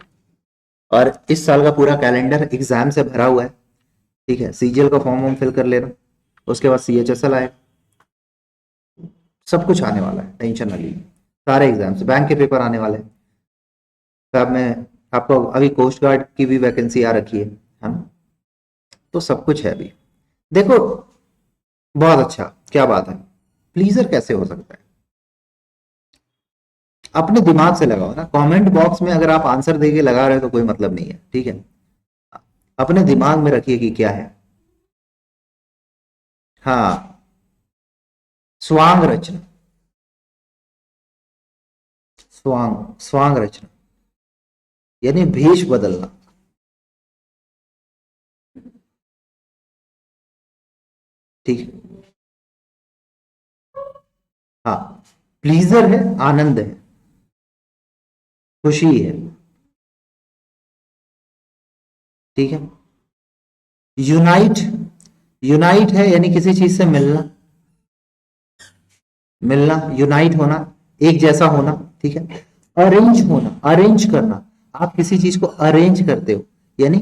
और इस साल का पूरा कैलेंडर एग्जाम से भरा हुआ है। ठीक है, सीजीएल का फॉर्म वॉर्म फिल कर लेना, उसके बाद सीएचएसएल आए, सब कुछ आने वाला है, टेंशन ना लीजिए। सारे एग्जाम्स, बैंक के पेपर आने वाले हैं। सब में आपको अभी कोस्ट गार्ड की भी वैकेंसी आ रखी है ना? तो सब कुछ है अभी। देखो, बहुत अच्छा, क्या बात है। प्लीजर कैसे हो सकता है? अपने दिमाग से लगाओ ना, कमेंट बॉक्स में अगर आप आंसर देके लगा रहे हो तो कोई मतलब नहीं है। ठीक है, अपने दिमाग में रखिए कि क्या है। हाँ, स्वांग रचना, स्वांग स्वांग रचना यानी भेष बदलना। ठीक है, हाँ, प्लीजर है, आनंद है, खुशी है। ठीक है, यूनाइट, यूनाइट है यानी किसी चीज से मिलना, मिलना, यूनाइट होना, एक जैसा होना। ठीक है, अरेंज होना, अरेंज करना, आप किसी चीज को अरेंज करते हो यानी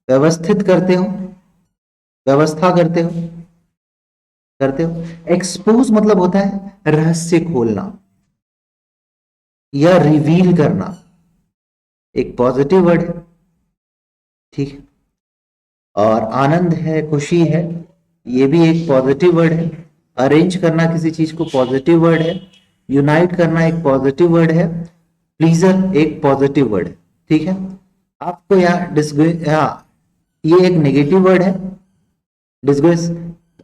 व्यवस्थित करते हो, व्यवस्था करते हो। एक्सपोज मतलब होता है रहस्य खोलना या रिवील करना, एक पॉजिटिव वर्ड है। ठीक है, और आनंद है, खुशी है, ये भी एक पॉजिटिव वर्ड है। अरेंज करना किसी चीज को पॉजिटिव वर्ड है। यूनाइट करना एक पॉजिटिव वर्ड है। प्लीजर एक पॉजिटिव वर्ड है। ठीक है, आपको यहाँ डिस्ग्रेस, हाँ, ये एक नेगेटिव वर्ड है, डिस्ग्रेस।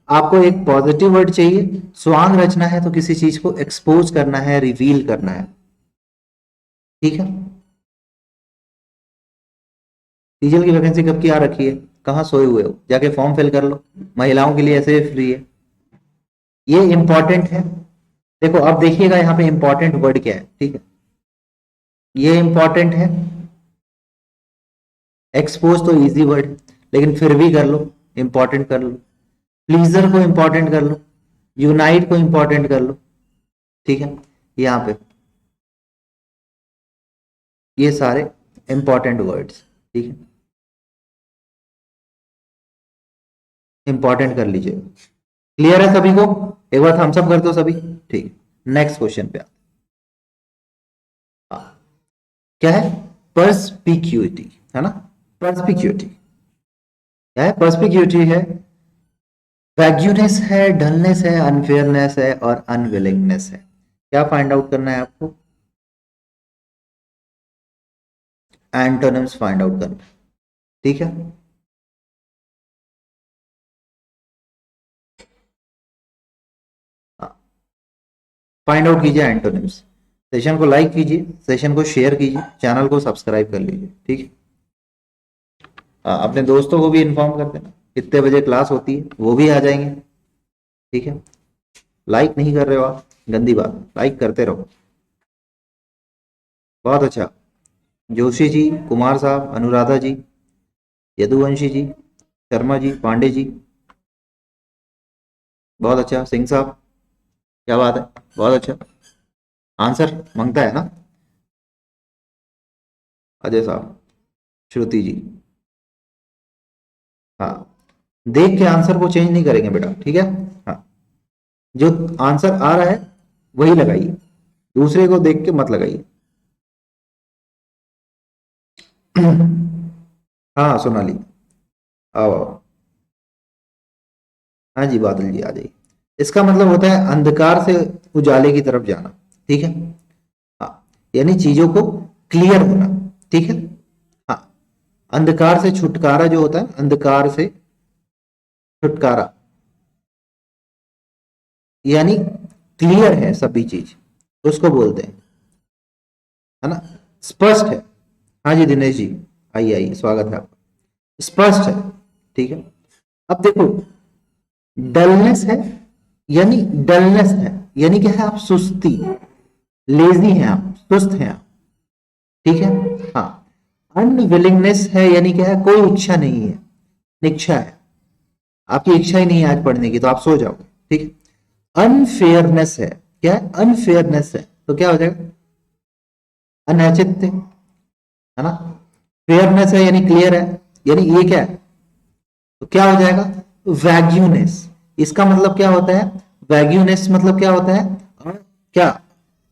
आपको एक पॉजिटिव वर्ड चाहिए। स्वांग रचना है तो किसी चीज को एक्सपोज करना है, रिवील करना है। ठीक है, डीजल की वैकेंसी कब की आ रखी है? कहाँ सोए हुए हो? जाके फॉर्म फिल कर लो, महिलाओं के लिए ऐसे ही फ्री है। ये इंपॉर्टेंट है। देखो अब देखिएगा यहाँ पे इंपॉर्टेंट वर्ड क्या है। ठीक है, ये इंपॉर्टेंट है। एक्सपोज तो इजी वर्ड है, लेकिन फिर भी कर लो, इंपॉर्टेंट कर लो। प्लीजर को इंपॉर्टेंट कर लो, यूनाइट को इंपॉर्टेंट कर लो। ठीक है, यहाँ पे ये सारे इंपॉर्टेंट वर्ड्स। ठीक है, इंपॉर्टेंट कर लीजिए। क्लियर है सभी को? एक बार थम्स अप कर दो सभी। ठीक, नेक्स्ट क्वेश्चन पे हाँ, क्या है? पर्सपिक्यूटी, है ना? पर्सपिक्यूटी क्या है? पर्सपिक्यूटी है, वैग्यूनेस है, डलनेस है, अनफेयरनेस है और अनविलिंगनेस है। क्या फाइंड आउट करना है आपको? एंटोनिम्स फाइंड आउट करना। ठीक है, फाइंड आउट कीजिए एंटोनिम्स। सेशन को लाइक कीजिए, सेशन को शेयर कीजिए, चैनल को सब्सक्राइब कर लीजिए। ठीक है, अपने दोस्तों को भी इन्फॉर्म कर देना कितने बजे क्लास होती है, वो भी आ जाएंगे। ठीक है, लाइक नहीं कर रहे हो आप, गंदी बात, लाइक करते रहो। बहुत अच्छा, जोशी जी, कुमार साहब, अनुराधा जी, यदुवंशी जी, शर्मा जी, पांडे जी, बहुत अच्छा, सिंह साहब, क्या बात है, बहुत अच्छा। आंसर मांगता है ना? अजय साहब, श्रुति जी, हाँ, देख के आंसर को चेंज नहीं करेंगे बेटा। ठीक है, हाँ, जो आंसर आ रहा है वही लगाइए, दूसरे को देख के मत लगाइए। हाँ सोनाली, आओ आओ। हाँ जी, बादल जी आ जाइए। इसका मतलब होता है अंधकार से उजाले की तरफ जाना। ठीक है, हाँ, यानी चीजों को क्लियर होना। ठीक है, हाँ, अंधकार से छुटकारा जो होता है, अंधकार से छुटकारा, यानी क्लियर है सभी चीज, उसको बोलते हैं, है ना, स्पष्ट है। हाँ जी दिनेश जी, आइए आइए, स्वागत है आपका। स्पष्ट है, ठीक है। अब देखो, डलनेस है, यानी डलनेस है यानी क्या है, आप सुस्ती, लेजी हैं आप, सुस्त हैं आप, ठीक है। हाँ, अनविलिंगनेस है यानी क्या है, कोई इच्छा नहीं है, निच्छा है, आपकी इच्छा ही नहीं है आज पढ़ने की, तो आप सो जाओगे, ठीक है। अनफेयरनेस है, क्या है, अनफेयरनेस है, तो क्या हो जाएगा, अनैचित्य, है ना। फेयरनेस है यानी क्लियर है, यानी ये क्या है, तो क्या हो जाएगा, वैग्यूनेस। इसका मतलब क्या होता है, वैग्यूनेस मतलब क्या होता है, क्या,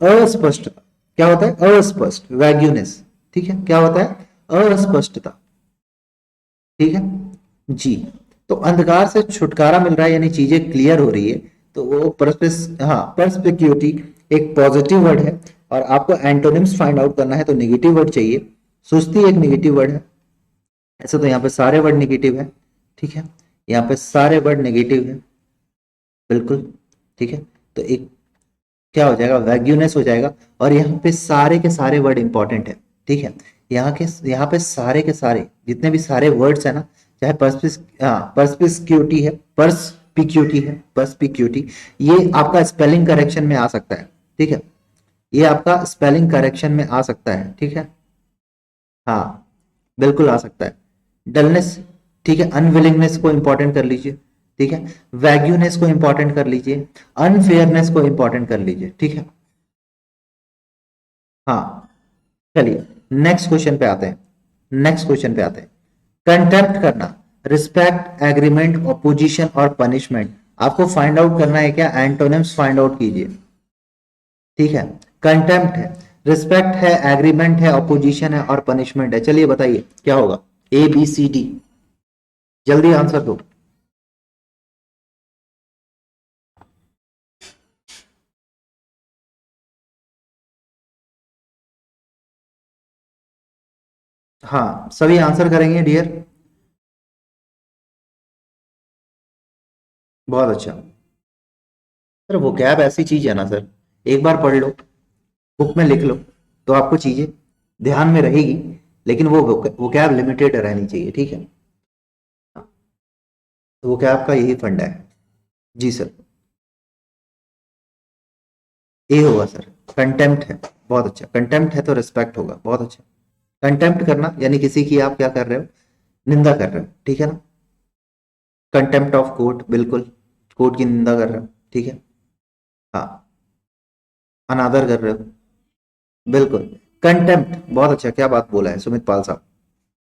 अस्पष्टता, क्या होता है, अस्पष्ट, वैग्यूनेस, ठीक है, क्या होता है, अस्पष्टता, ठीक है जी। तो अंधकार से छुटकारा मिल रहा है यानी चीजें क्लियर हो रही है, तो वो हाँ, पर्सपेक्यूटी एक पॉजिटिव वर्ड है, और आपको एंटोनिम्स फाइंड आउट करना है तो नेगेटिव वर्ड चाहिए। सुस्ती एक नेगेटिव वर्ड है, ऐसे तो यहाँ पे सारे वर्ड नेगेटिव है, ठीक है, यहाँ पे सारे वर्ड नेगेटिव है, बिल्कुल, ठीक है। तो एक क्या हो जाएगा, वैग्यूनेस हो जाएगा, और यहाँ पे सारे के सारे वर्ड इंपॉर्टेंट है, ठीक है। यहाँ पे सारे के सारे जितने भी सारे वर्ड्स है ना, चाहे पर्सपिक्यूटी है, पर्सपिक्यूटी, ये आपका स्पेलिंग करेक्शन में आ सकता है, ठीक है, ये आपका स्पेलिंग करेक्शन में आ सकता है, ठीक है, हाँ, बिल्कुल आ सकता है। डलनेस, ठीक है, अनविलिंगनेस को इंपॉर्टेंट कर लीजिए, ठीक है, वैग्यूनेस को इंपॉर्टेंट कर लीजिए, अनफेयरनेस को इंपॉर्टेंट कर लीजिए, ठीक है। हाँ, चलिए नेक्स्ट क्वेश्चन पे आते हैं, नेक्स्ट क्वेश्चन पे आते हैं। कंटेम्प्ट करना, रिस्पेक्ट, एग्रीमेंट, ऑपोजिशन और पनिशमेंट, आपको फाइंड आउट करना है क्या, एंटोनिम्स फाइंड आउट कीजिए, ठीक है। कंटेम्प्ट है, रिस्पेक्ट है, एग्रीमेंट है, ऑपोजिशन है और पनिशमेंट है, चलिए बताइए क्या होगा, ए बी सी डी, जल्दी आंसर दो। हाँ, सभी आंसर करेंगे डियर, बहुत अच्छा। सर वो कैब ऐसी चीज है ना सर, एक बार पढ़ लो, बुक में लिख लो, तो आपको चीजें ध्यान में रहेगी, लेकिन वो कैब लिमिटेड रहनी चाहिए, ठीक है। तो वो कैब का यही फंडा है, जी सर। ए होगा सर, कंटेम्प्ट है, बहुत अच्छा, कंटेम्प्ट है तो रिस्पेक्ट होगा, बहुत अच्छा। कंटेम्प्ट करना यानी किसी की आप क्या कर रहे हो, निंदा कर रहे हो, ठीक है ना। कंटेम्प्ट ऑफ कोर्ट, बिल्कुल, कोर्ट की निंदा कर रहे हो, ठीक है, हाँ, अनादर कर रहे हो, बिल्कुल। कंटेम्प्ट, बहुत अच्छा, क्या बात बोला है सुमित पाल साहब,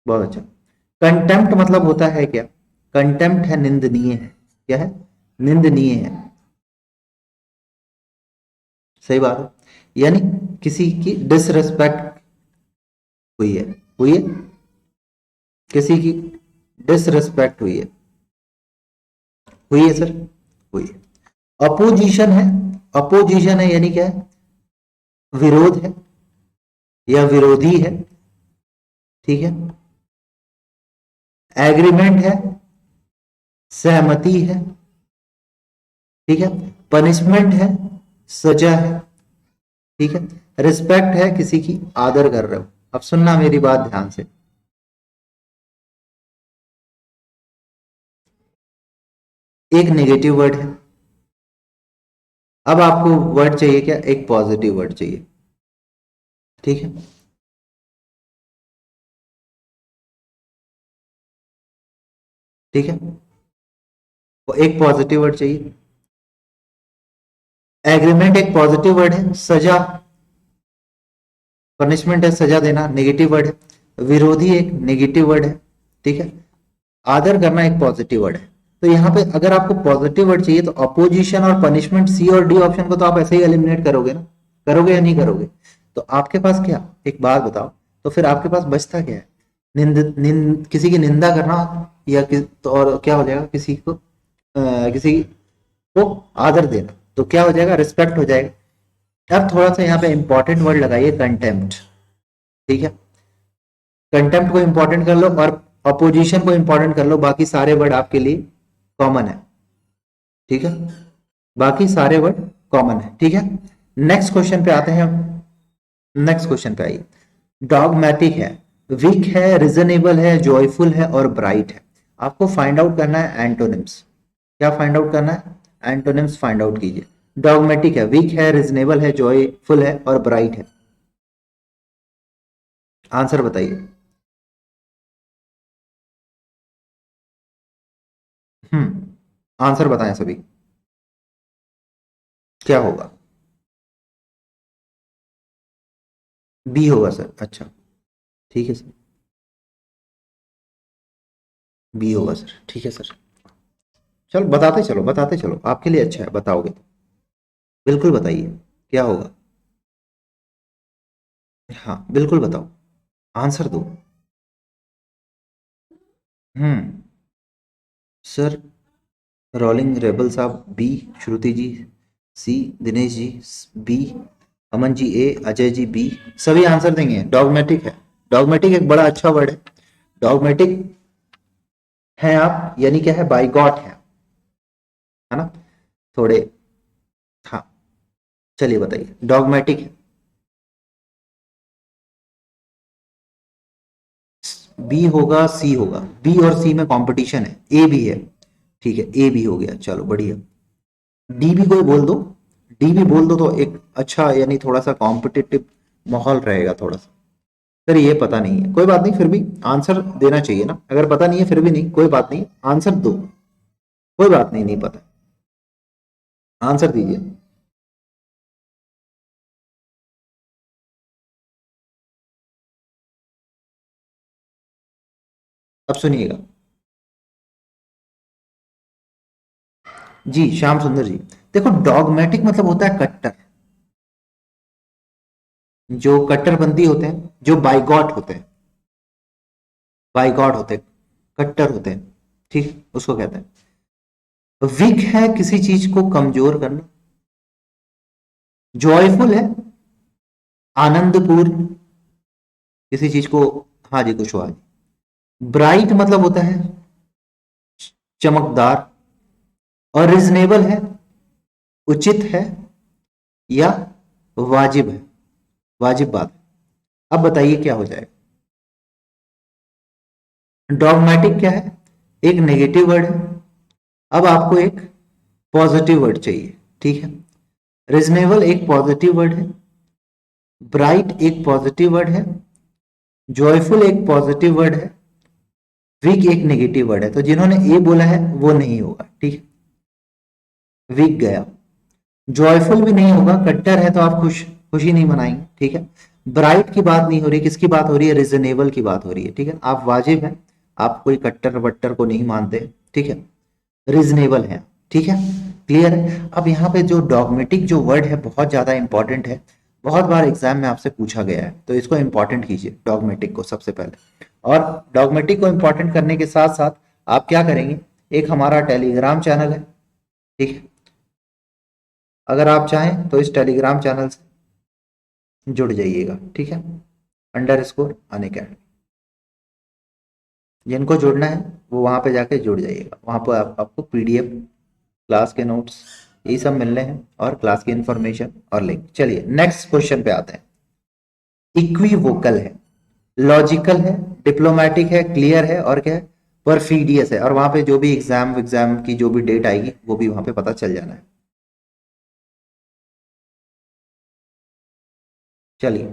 बहुत अच्छा। कंटेम्प्ट मतलब होता है क्या, कंटेम्प्ट है निंदनीय है, क्या है, निंदनीय है, सही बात है, यानी किसी की डिसरिस्पेक्ट हुई है, हुई है, किसी की डिसरिस्पेक्ट हुई है सर, हुई है। अपोजिशन है, अपोजिशन है यानी क्या है, विरोध है या विरोधी है, ठीक है। एग्रीमेंट है, सहमति है, ठीक है। पनिशमेंट है, सजा है, ठीक है। रिस्पेक्ट है, किसी की आदर कर रहे हो। अब सुनना मेरी बात ध्यान से, एक नेगेटिव वर्ड है, अब आपको वर्ड चाहिए क्या, एक पॉजिटिव वर्ड चाहिए, ठीक है। ठीक है, वो एक पॉजिटिव वर्ड चाहिए। एग्रीमेंट एक पॉजिटिव वर्ड है, सजा, पनिशमेंट है, सजा देना, नेगेटिव वर्ड है। विरोधी एक नेगेटिव वर्ड है, ठीक है। आदर करना एक पॉजिटिव वर्ड है। तो यहाँ पे अगर आपको पॉजिटिव वर्ड चाहिए तो अपोजिशन और पनिशमेंट, सी और डी ऑप्शन को तो आप ऐसे ही एलिमिनेट करोगे ना, करोगे या नहीं करोगे। तो आपके पास क्या, एक बात बताओ, तो फिर आपके पास बचता क्या है, किसी की निंदा करना, या तो और क्या हो जाएगा, किसी को आदर देना, तो क्या हो जाएगा, रिस्पेक्ट हो जाएगा। अब थोड़ा सा यहाँ पे इंपॉर्टेंट वर्ड लगाइए, कंटेम्प्ट, ठीक है। कंटेम्प्ट को इंपॉर्टेंट कर लो और अपोजिशन को इंपॉर्टेंट कर लो, बाकी सारे वर्ड आपके लिए कॉमन है, ठीक है। बाकी सारे वर्ड कॉमन है, ठीक है। नेक्स्ट क्वेश्चन पे आते हैं हम। नेक्स्ट क्वेश्चन पे आइए। डॉगमेटिक है, वीक है, रिजनेबल है, जॉयफुल है और ब्राइट है। आपको फाइंड आउट करना है एंटोनिम्स। क्या फाइंड आउट करना है? एंटोनिम्स फाइंड आउट कीजिए। डॉगमेटिक है, वीक है, रिजनेबल है, जॉयफुल है और ब्राइट है। आंसर बताइए। आंसर बताएं सभी, क्या होगा? बी होगा सर, अच्छा, ठीक है सर, बी होगा सर, ठीक है सर। चलो बताते चलो, बताते चलो, आपके लिए अच्छा है, बताओगे तो बिल्कुल बताइए क्या होगा। हाँ बिल्कुल बताओ, आंसर दो। हम्म सर, रोलिंग रेबल साहब बी, श्रुति जी सी, दिनेश जी बी, अमन जी ए, अजय जी बी, सभी आंसर देंगे। डॉगमेटिक है, डॉगमेटिक एक बड़ा अच्छा वर्ड है। डॉगमेटिक है आप, यानी क्या है, बाई गॉड है ना, थोड़े। हाँ, चलिए बताइए, डॉगमेटिक है। बी होगा, सी होगा, बी और सी में कंपटीशन है, ए भी है, ठीक है, ए भी हो गया, चलो बढ़िया। डी भी कोई बोल दो, डी भी बोल दो तो एक अच्छा, यानी थोड़ा सा कॉम्पिटिटिव माहौल रहेगा थोड़ा सा। सर ये पता नहीं है, कोई बात नहीं, फिर भी आंसर देना चाहिए ना, अगर पता नहीं है फिर भी नहीं, कोई बात नहीं, आंसर दो, कोई बात नहीं, नहीं पता, आंसर दीजिए। अब सुनिएगा जी, श्याम सुंदर जी। देखो, डॉगमेटिक मतलब होता है कट्टर, जो कट्टरपंथी होते हैं, जो बाइगॉट होते हैं, बाइगॉट होते हैं, कट्टर होते हैं, ठीक, उसको कहते हैं। वीक है, किसी चीज को कमजोर करना। जॉयफुल है, आनंदपूर्ण, किसी चीज को, हाँ जी कुशवाहा जी। ब्राइट मतलब होता है चमकदार, और रिजनेबल है, उचित है या वाजिब है, वाजिब बात है। अब बताइए क्या हो जाएगा। डॉगमेटिक क्या है? एक नेगेटिव वर्ड है। अब आपको एक पॉजिटिव वर्ड चाहिए, ठीक है। रिजनेबल एक पॉजिटिव वर्ड है, ब्राइट एक पॉजिटिव वर्ड है, जॉयफुल एक पॉजिटिव वर्ड है, वीक एक नेगेटिव वर्ड है। तो जिन्होंने ए बोला है वो नहीं होगा, ठीक है, वीक गया। जॉयफुल भी नहीं होगा, कट्टर है तो आप खुशी नहीं मनाएंगे, ठीक है। ब्राइट की बात नहीं हो रही, किसकी बात हो रही है? रिजनेबल की बात हो रही है, ठीक है, आप वाजिब हैं, आप कोई कट्टर वट्टर को नहीं मानते, ठीक है, रीजनेबल है, ठीक है, क्लियर है। अब यहाँ पे जो डॉगमेटिक जो वर्ड है बहुत ज्यादा इंपॉर्टेंट है, बहुत बार एग्जाम में आपसे पूछा गया है, तो इसको इंपॉर्टेंट कीजिए डॉगमेटिक को सबसे पहले। और डॉगमेटिक को इंपॉर्टेंट करने के साथ साथ आप क्या करेंगे, एक हमारा टेलीग्राम चैनल है, ठीक है, अगर आप चाहें तो इस टेलीग्राम चैनल से जुड़ जाइएगा, ठीक है, _, अनअकैडमी। जिनको जुड़ना है वो वहां पे जाके जुड़ जाइएगा, वहां पर आपको पीडीएफ, क्लास के नोट्स, यही सब मिलने हैं, और क्लास की इंफॉर्मेशन और लिंक। चलिए नेक्स्ट क्वेश्चन पे आते हैं। इक्विवोकल है, लॉजिकल है, डिप्लोमेटिक है, क्लियर है और क्या है, परफीडियस है। और वहां पे जो भी एग्जाम की जो भी डेट आएगी वो भी वहां पे पता चल जाना है। चलिए,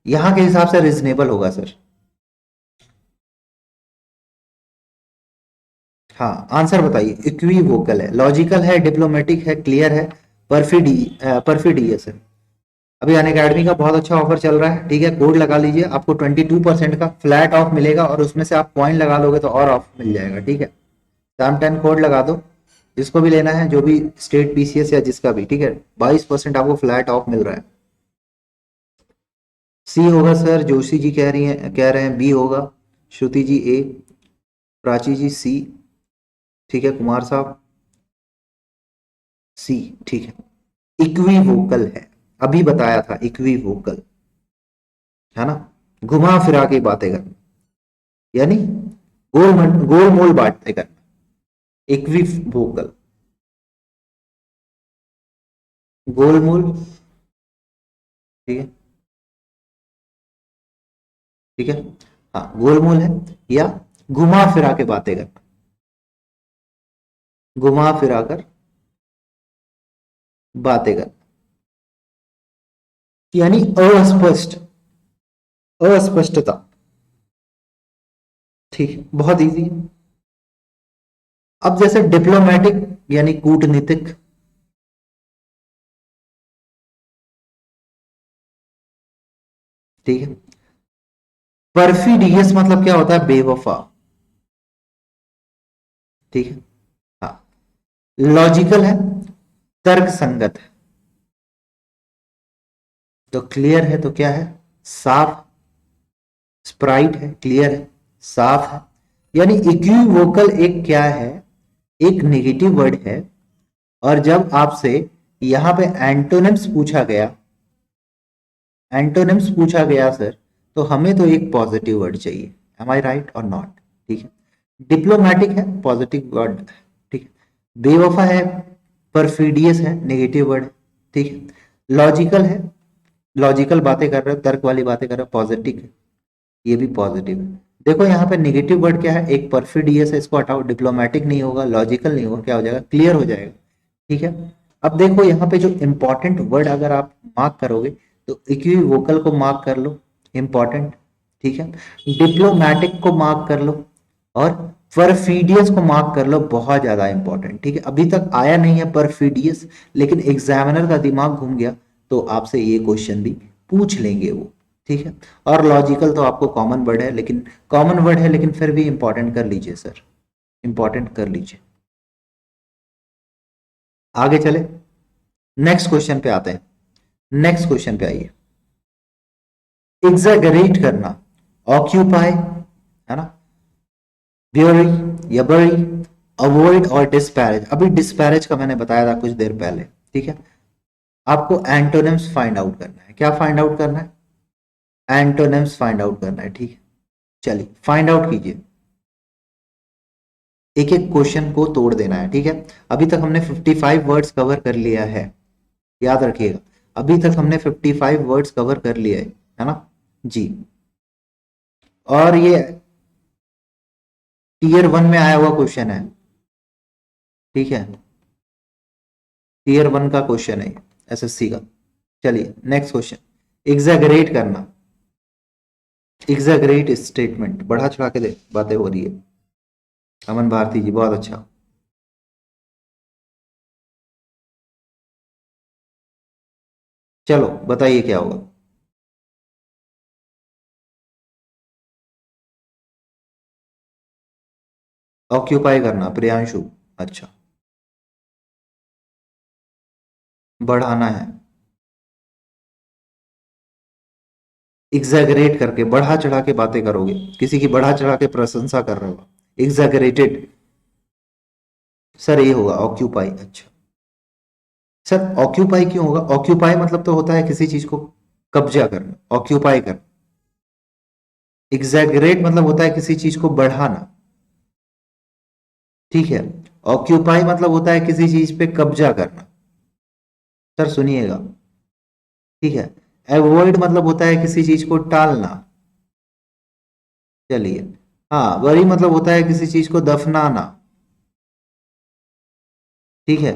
यहां के हिसाब से रिजनेबल होगा सर। हाँ, आंसर बताइए। इक्विवोकल है, लॉजिकल है, डिप्लोमेटिक है, क्लियर है, परफिडियस है। अभी अन अकेडमी का बहुत अच्छा ऑफर चल रहा है, ठीक है, कोड लगा लीजिए, आपको 22% का फ्लैट ऑफ मिलेगा, और उसमें से आप पॉइंट लगा लोगे तो और ऑफ मिल जाएगा, ठीक है। टाइम 10 कोड लगा दो, जिसको भी लेना है, जो भी स्टेट पीसीएस या जिसका भी, ठीक है, 22% आपको फ्लैट ऑफ मिल रहा है। सी होगा सर, जोशी जी कह रहे हैं बी होगा, श्रुति जी ए, प्राची जी सी, ठीक है, कुमार साहब सी, ठीक है। इक्विवोकल है, अभी बताया था, इक्विवोकल है ना, घुमा फिरा के बातें करना, यानी गोल मोल बातें करना, इक्विवोकल। गोलमोल, ठीक है, ठीक है, हाँ गोलमोल है। या घुमा फिरा के बातें करना, घुमा फिरा कर बातें करना, यानी अस्पष्ट, अस्पष्टता, ठीक है, बहुत इजी है। अब जैसे डिप्लोमेटिक यानी कूटनीतिक, ठीक है। परफिडियस मतलब क्या होता है, बेवफा, ठीक है, हाँ। लॉजिकल है, तर्क संगत है। तो क्लियर है तो क्या है, साफ, स्प्राइट है, क्लियर है, साफ है। यानी इक्विवोकल एक क्या है, एक नेगेटिव वर्ड है। और जब आपसे यहां पे एंटोनिम्स पूछा गया, एंटोनिम्स पूछा गया सर, तो हमें तो एक पॉजिटिव वर्ड चाहिए, एम आई राइट और नॉट, ठीक है। डिप्लोमेटिक है, पॉजिटिव वर्ड, ठीक है। बेवफा है, परफिडियस है, नेगेटिव वर्ड, ठीक है। लॉजिकल है, लॉजिकल बातें कर रहे हो, तर्क वाली बातें कर रहे हो, पॉजिटिव है, ये भी पॉजिटिव है। देखो यहाँ पे नेगेटिव वर्ड क्या है, एक परफिडियस है, इसको हटाओ, डिप्लोमेटिक नहीं होगा, लॉजिकल नहीं होगा, क्या हो जाएगा, क्लियर हो जाएगा, ठीक है। अब देखो यहाँ पे जो इंपॉर्टेंट वर्ड अगर आप मार्क करोगे, तो इक्विवोकल को मार्क कर लो, इंपॉर्टेंट, ठीक है। डिप्लोमेटिक को मार्क कर लो, और परफिडियस को मार्क कर लो, बहुत ज्यादा इंपॉर्टेंट, ठीक है। अभी तक आया नहीं है परफिडियस, लेकिन एग्जामिनर का दिमाग घूम गया तो आपसे ये क्वेश्चन भी पूछ लेंगे वो, ठीक है। और लॉजिकल तो आपको कॉमन वर्ड है, लेकिन कॉमन वर्ड है लेकिन फिर भी इंपॉर्टेंट कर लीजिए सर, इंपॉर्टेंट कर लीजिए। आगे चले, नेक्स्ट क्वेश्चन पे आते हैं, नेक्स्ट क्वेश्चन पे आइए। एग्जैगरेट करना, ऑक्यूपाई, है ना, ब्यूरी या बरी, अवॉइड और डिस्पैरेज। अभी डिस्पैरेज का मैंने बताया था कुछ देर पहले, ठीक है। आपको एंटोनिम्स फाइंड आउट करना है, क्या फाइंड आउट करना है, एंटोनिम्स फाइंड आउट करना है, ठीक है। चलिए फाइंड आउट कीजिए, एक एक क्वेश्चन को तोड़ देना है, ठीक है। अभी तक हमने 55 वर्ड्स कवर कर लिया है, याद रखिएगा, अभी तक हमने 55 वर्ड्स कवर कर लिया है ना, जी। और ये टीयर वन में आया हुआ क्वेश्चन है, ठीक है, टीयर वन का क्वेश्चन है एसएससी का। चलिए नेक्स्ट क्वेश्चन, एग्जैगरेट करना, एग्जैगरेट स्टेटमेंट, बढ़ा चढ़ा के बातें हो रही है, अमन भारती जी बहुत अच्छा। चलो बताइए क्या होगा, ऑक्यूपाई करना, प्रियांशु, अच्छा, बढ़ाना है, एग्जैगरेट करके बढ़ा चढ़ा के बातें करोगे, किसी की बढ़ा चढ़ा के प्रशंसा कर रहे हो, एग्जैगरेटेड, सर ये होगा ऑक्यूपाई, अच्छा। सर ऑक्यूपाई क्यों होगा, ऑक्यूपाई मतलब तो होता है किसी चीज को कब्जा करना, ऑक्यूपाई करना। एग्जैगरेट मतलब होता है किसी चीज को बढ़ाना, ठीक है। ऑक्यूपाई मतलब होता है किसी चीज पे कब्जा करना, सर सुनिएगा, ठीक है। अवॉइड मतलब होता है किसी चीज को टालना, चलिए। हाँ, वरी मतलब होता है किसी चीज को दफनाना, ठीक है।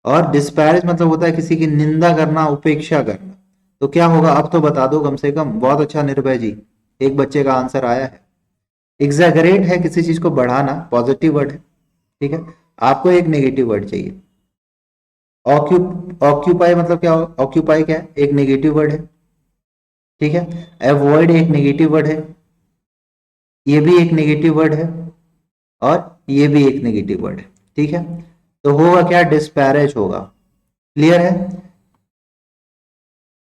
और डिस्पैरेज मतलब होता है किसी की निंदा करना, उपेक्षा करना। तो क्या होगा अब तो बता दो कम से कम, बहुत अच्छा निर्भय जी, एक बच्चे का आंसर आया है। एग्जैगरेट है किसी चीज को बढ़ाना, पॉजिटिव वर्ड है, ठीक है। आपको एक नेगेटिव वर्ड चाहिए, ऑक्यूपाई मतलब क्या, ऑक्यूपाई क्या है, एक नेगेटिव वर्ड है, ठीक है। अवॉइड एक नेगेटिव वर्ड है, ये भी एक नेगेटिव वर्ड है, और ये भी एक नेगेटिव वर्ड है, ठीक है। तो होगा क्या, डिस्पैरेज होगा, क्लियर है,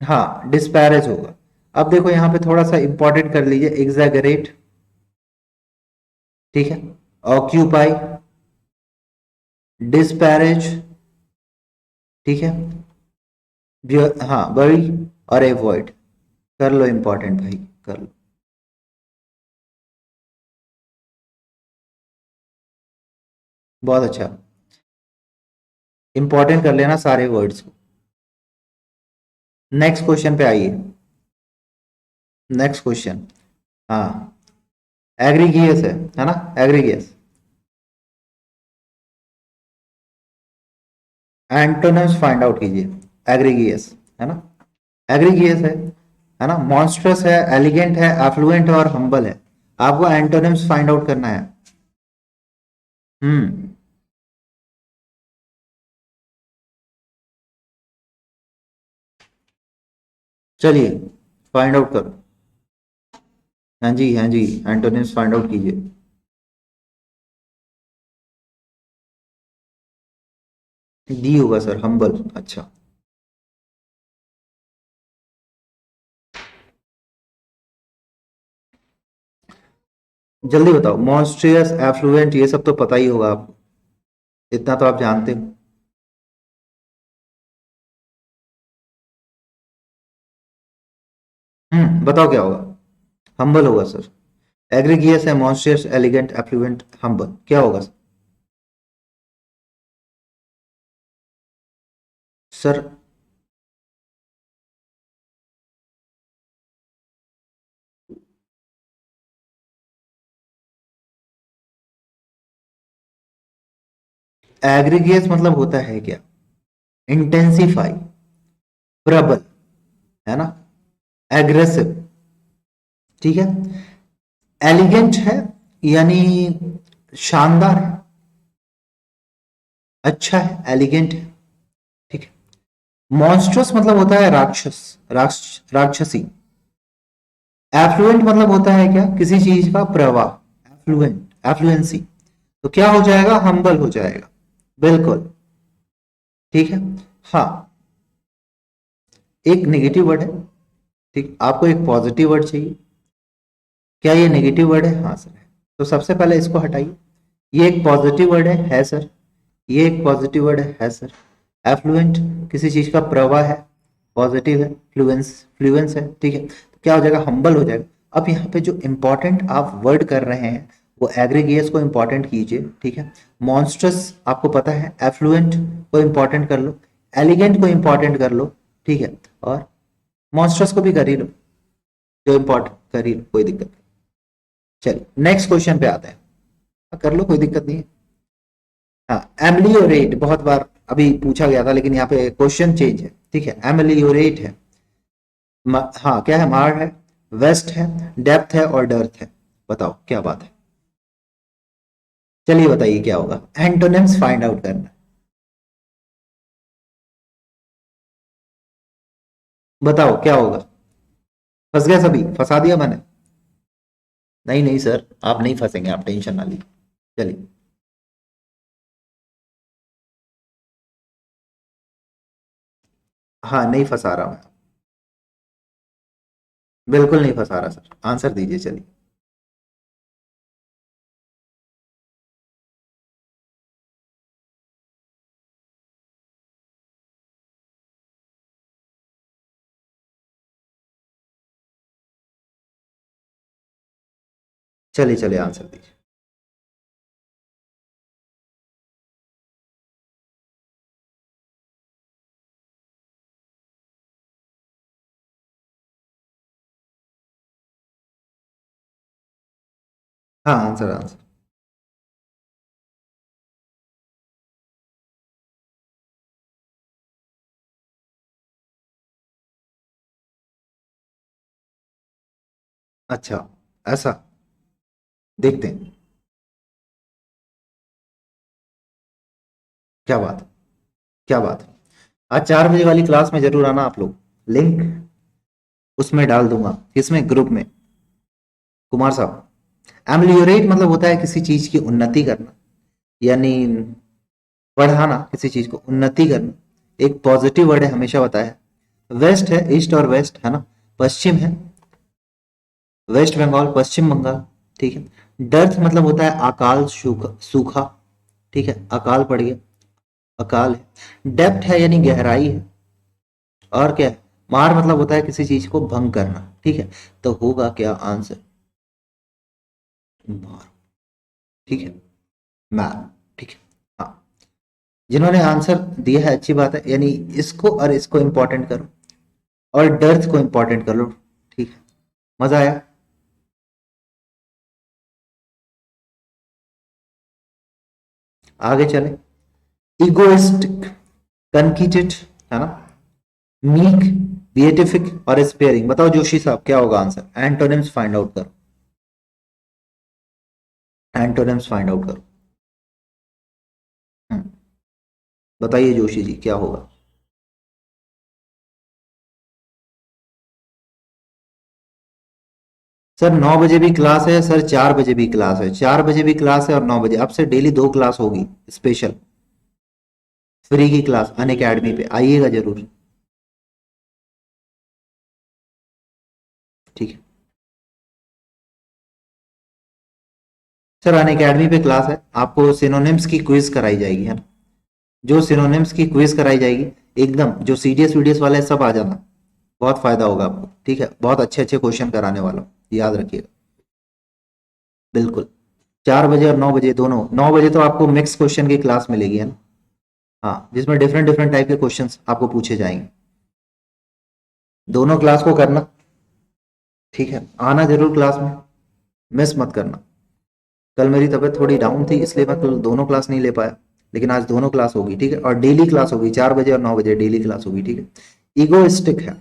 हाँ डिस्पैरेज होगा। अब देखो यहाँ पे थोड़ा सा इंपॉर्टेंट कर लीजिए, एग्जैगरेट, ठीक है, ऑक्यूपाई, डिस्पैरेज, ठीक है, हाँ बरी, और एवॉइड, कर लो इंपॉर्टेंट भाई, कर लो, बहुत अच्छा, इंपॉर्टेंट कर लेना सारे वर्ड्स को, नेक्स्ट क्वेश्चन पे आइए। Next question. हाँ, एग्रीगियस है ना, एग्रीगियस। एंटोनिम्स फाइंड आउट कीजिए। एग्रीगियस है ना, एग्रीगियस है ना, मॉन्स्ट्रस है, एलिगेंट है, एफ्लुएंट है और हम्बल है। आपको एंटोनिम्स फाइंड आउट करना है। हम्म। चलिए फाइंड आउट करो। हाँ जी हाँ जी, एंटोनिम्स फाइंड आउट कीजिए। डी होगा सर, हम्बल। अच्छा, जल्दी बताओ। मॉन्स्ट्रियस, एफ्लुएंट, ये सब तो पता ही होगा आपको, इतना तो आप जानते हो। बताओ क्या होगा। हम्बल होगा सर। एग्रीगियस है, मॉन्स्ट्रियस, एलिगेंट, एफ्लुएंट, हम्बल, क्या होगा सर? एग्रीगियस मतलब होता है क्या? इंटेंसिफाई, प्रबल, है ना, एग्रेसिव। ठीक है। एलिगेंट है यानी शानदार है, अच्छा है, एलिगेंट है। ठीक है। मॉन्स्ट्रस मतलब होता है राक्षस, राक्षसी। एफ्लुएंट मतलब होता है क्या, किसी चीज का प्रवाह, एफ्लुएंट, एफ्लुएंसी। तो क्या हो जाएगा, हम्बल हो जाएगा। बिल्कुल। ठीक है। हाँ, एक नेगेटिव वर्ड है। ठीक, आपको एक पॉजिटिव वर्ड चाहिए। क्या ये नेगेटिव वर्ड है? हाँ सर है। तो सबसे पहले इसको हटाइए। ये एक पॉजिटिव वर्ड है सर। ये एक पॉजिटिव वर्ड है सर। एफ्लुएंट किसी चीज का प्रवाह है, पॉजिटिव है, फ्लुएंस, फ्लुएंस है। ठीक है, तो क्या हो जाएगा, हम्बल हो जाएगा। अब यहाँ पे जो इंपॉर्टेंट आप वर्ड कर रहे हैं वो एग्रीगियस को इंपॉर्टेंट कीजिए। ठीक है। मॉन्स्ट्रस आपको पता है, एफ्लुएंट को इंपॉर्टेंट कर लो, एलिगेंट को इंपॉर्टेंट कर लो। ठीक है, और मॉन्स्ट्रस को भी कर ही लो, जो इंपॉर्टेंट कर ही लो, कोई दिक्कत नहीं। चलिए नेक्स्ट क्वेश्चन पे आते हैं। कर लो, कोई दिक्कत नहीं है। हाँ, एमलियोरेट बहुत बार अभी पूछा गया था, लेकिन यहाँ पे क्वेश्चन चेंज है। ठीक है, एमलियोरेट है। हाँ, क्या है, मार है, वेस्ट है, डेप्थ है और डर्थ है। बताओ क्या बात है। चलिए बताइए क्या होगा, एंटोनिम्स फाइंड आउट करना है। बताओ क्या होगा। फंस गए सभी, फंसा दिया मैंने? नहीं नहीं सर, आप नहीं फंसेंगे, आप टेंशन ना लीजिए। चलिए। हाँ, नहीं फंसा रहा मैं। बिल्कुल नहीं फंसा रहा सर, आंसर दीजिए चलिए। चलिए चलिए, आंसर दीजिए। हाँ, आंसर आंसर। अच्छा, ऐसा, देखते हैं। क्या बात है, क्या बात है। आज 4 बजे वाली क्लास में जरूर आना आप लोग। लिंक उसमें डाल दूंगा, किसमें, ग्रुप में। कुमार साहब, एमलियोरेट मतलब होता है किसी चीज की उन्नति करना, यानी बढ़ाना, किसी चीज को उन्नति करना। एक पॉजिटिव वर्ड है, हमेशा बताया। वेस्ट है, ईस्ट और वेस्ट है ना, पश्चिम है, वेस्ट बंगाल, पश्चिम बंगाल। ठीक है। डर्थ मतलब होता है अकाल, सूखा, सूखा। ठीक है, अकाल पड़ गया, अकाल है। डेप्थ है यानी गहराई है। और क्या है, मार मतलब होता है किसी चीज को भंग करना। ठीक है, तो होगा क्या आंसर, मार। ठीक है, मैन। ठीक है। हाँ, जिन्होंने आंसर दिया है अच्छी बात है, यानी इसको और इसको इंपॉर्टेंट करो। और डर्थ को इंपॉर्टेंट कर लो। ठीक है, मजा आया? आगे चले। इगोइस्टिक, कनकीटेड, है ना, मीक, बिएटिफिक और स्पेयरिंग। बताओ जोशी साहब क्या होगा आंसर? एंटोनिम्स फाइंड आउट करो, एंटोनिम्स फाइंड आउट करो। हम्म, बताइए जोशी जी क्या होगा? सर 9 बजे भी क्लास है सर, 4 बजे भी क्लास है, 4 बजे भी क्लास है और 9 बजे। अब से डेली 2 क्लास होगी स्पेशल, फ्री की क्लास अन अकेडमी पे, आइएगा जरूर। ठीक है सर, अन अकेडमी पे क्लास है, आपको सिनोनिम्स की क्विज कराई जाएगी, है ना? जो सिनोनिम्स की क्विज कराई जाएगी, एकदम जो सीडीएस वीडीएस वाला है सब आ जाना, बहुत फायदा होगा आपको। ठीक है, बहुत अच्छे अच्छे क्वेश्चन कराने वाला हूँ, याद रखिएगा। बिल्कुल, 4 बजे और 9 बजे दोनों। 9 बजे तो आपको मिक्स क्वेश्चन की क्लास मिलेगी, है ना? हाँ, जिसमें डिफरेंट डिफरेंट टाइप के क्वेश्चंस आपको पूछे जाएंगे। दोनों क्लास को करना, ठीक है, आना जरूर क्लास में, मिस मत करना। कल मेरी तबीयत थोड़ी डाउन थी इसलिए मैं कल दोनों क्लास नहीं ले पाया, लेकिन आज दोनों क्लास होगी, ठीक है? और डेली क्लास होगी, 4 बजे और 9 बजे डेली क्लास होगी, ठीक है? ईगोइस्टिक है।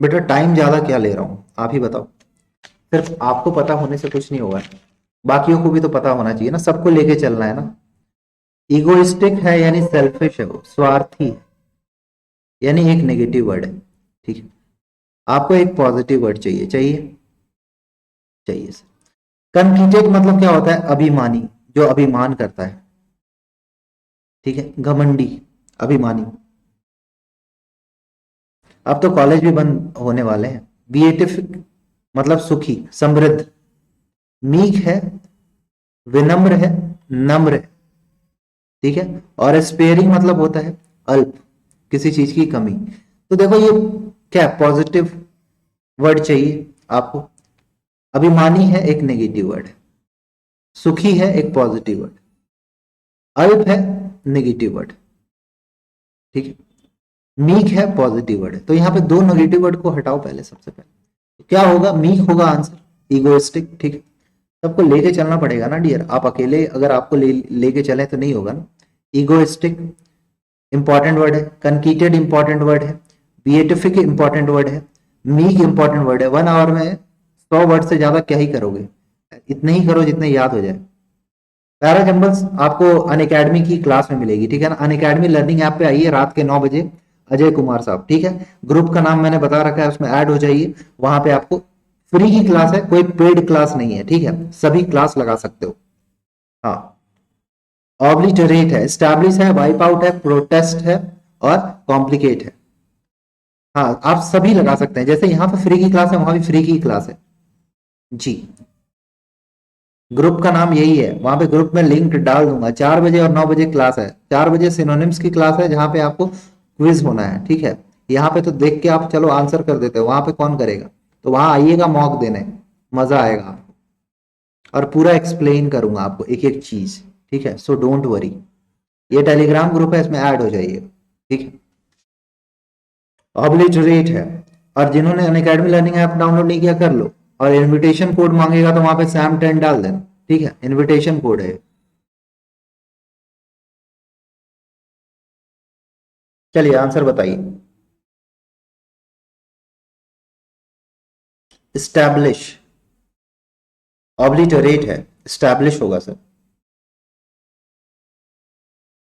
बेटा टाइम ज्यादा क्या ले रहा हूँ, आप ही बताओ। सिर्फ आपको पता होने से कुछ नहीं होगा, बाकियों को भी तो पता होना चाहिए ना, सबको लेके चलना है ना। ईगोइस्टिक है यानी सेल्फिश है, वो स्वार्थी है, यानी एक नेगेटिव वर्ड है, ठीक है? आपको एक पॉजिटिव वर्ड चाहिए, चाहिए? चाहिए सर। कंकीटेड मतलब क्या होता है? अभिमानी, जो अभिमान करता है, ठीक है, घमंडी, अभिमानी। अब तो कॉलेज भी बंद होने वाले हैं। बीएटिफिक मतलब सुखी, समृद्ध। मीक है, विनम्र है, नम्र है, ठीक है? और स्पेयरिंग मतलब होता है अल्प, किसी चीज की कमी। तो देखो ये क्या पॉजिटिव वर्ड चाहिए आपको? अभिमानी है एक नेगेटिव वर्ड है, सुखी है एक पॉजिटिव वर्ड, अल्प है नेगेटिव वर्ड, ठीक है? मीक है पॉजिटिव वर्ड है। तो यहाँ पे दो नेगेटिव वर्ड को हटाओ पहले, सबसे पहले क्या होगा? मीक होगा आंसर, इगोइस्टिक, ठीक है? सबको लेके चलना पड़ेगा ना डियर, आप अकेले अगर आपको लेके चले तो नहीं होगा ना। इगोइस्टिक इंपॉर्टेंट वर्ड है, कनकीटेड इंपॉर्टेंट वर्ड है, बिएटिफिक इंपॉर्टेंट वर्ड है, मीक इंपॉर्टेंट वर्ड है। 1 आवर में 100 वर्ड से ज्यादा क्या ही करोगे, इतने ही करो जितने याद हो जाए। पैराजम्बल्स आपको अन अकेडमी की क्लास में मिलेगी, ठीक है ना? अन अकेडमी लर्निंग ऐप पे आइए रात के 9 बजे, अजय कुमार साहब, ठीक है? ग्रुप का नाम मैंने बता रखा है, उसमें ऐड हो जाइए। वहां पे आपको फ्री की क्लास है, कोई पेड क्लास नहीं है, ठीक है? सभी क्लास लगा सकते हो। हाँ, ऑब्लिटरेट है, स्टैब्लिश है, वाइप आउट है, प्रोटेस्ट है और कॉम्प्लिकेट है। हाँ, आप सभी लगा सकते हैं, जैसे यहाँ पे फ्री की क्लास है वहां भी फ्री की क्लास है जी। ग्रुप का नाम यही है, वहां पे ग्रुप में लिंक डाल दूंगा। 4 बजे और 9 बजे क्लास है। 4 बजे सिनोनिम्स की क्लास है जहां पे आपको क्विज होना है, ठीक है? यहाँ पे तो देख के आप चलो आंसर कर देते हो, वहां पे कौन करेगा? तो वहां आइएगा मॉक देने, मजा आएगा आपको, और पूरा एक्सप्लेन करूंगा आपको एक एक चीज, ठीक है? So don't worry. ये टेलीग्राम ग्रुप है, इसमें ऐड हो जाइए, ठीक है? ऑब्लिटरेट है, और जिन्होंने अनअकैडमी लर्निंग ऐप डाउनलोड नहीं किया कर लो, और इनविटेशन कोड मांगेगा तो वहां पे सैम 10 डाल देना, ठीक है? इनविटेशन कोड है। चलिए आंसर बताइए। स्टैब्लिश, ऑब्लिटरेट है, स्टैब्लिश होगा सर।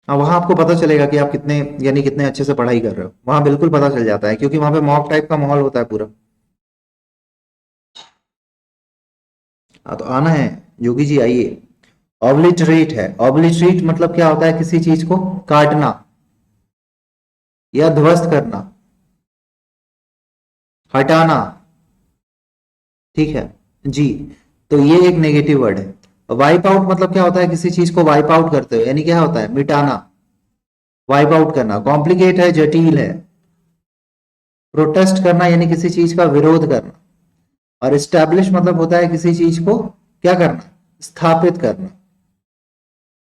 हाँ, वहां आपको पता चलेगा कि आप कितने, यानी कितने अच्छे से पढ़ाई कर रहे हो, वहां बिल्कुल पता चल जाता है, क्योंकि वहां पे मॉक टाइप का माहौल होता है पूरा। हाँ, तो आना है योगी जी, आइए। ऑब्लिटरेट है, ऑब्लिटरेट मतलब क्या होता है? किसी चीज को काटना या ध्वस्त करना, हटाना, ठीक है जी? तो ये एक नेगेटिव वर्ड है। वाइप आउट मतलब क्या होता है? किसी चीज को वाइप आउट करते हो, यानी क्या होता है? मिटाना, वाइप आउट करना। कॉम्प्लिकेट है, जटिल है। प्रोटेस्ट करना यानी किसी चीज का विरोध करना। और स्टैब्लिश मतलब होता है किसी चीज को क्या करना? स्थापित करना,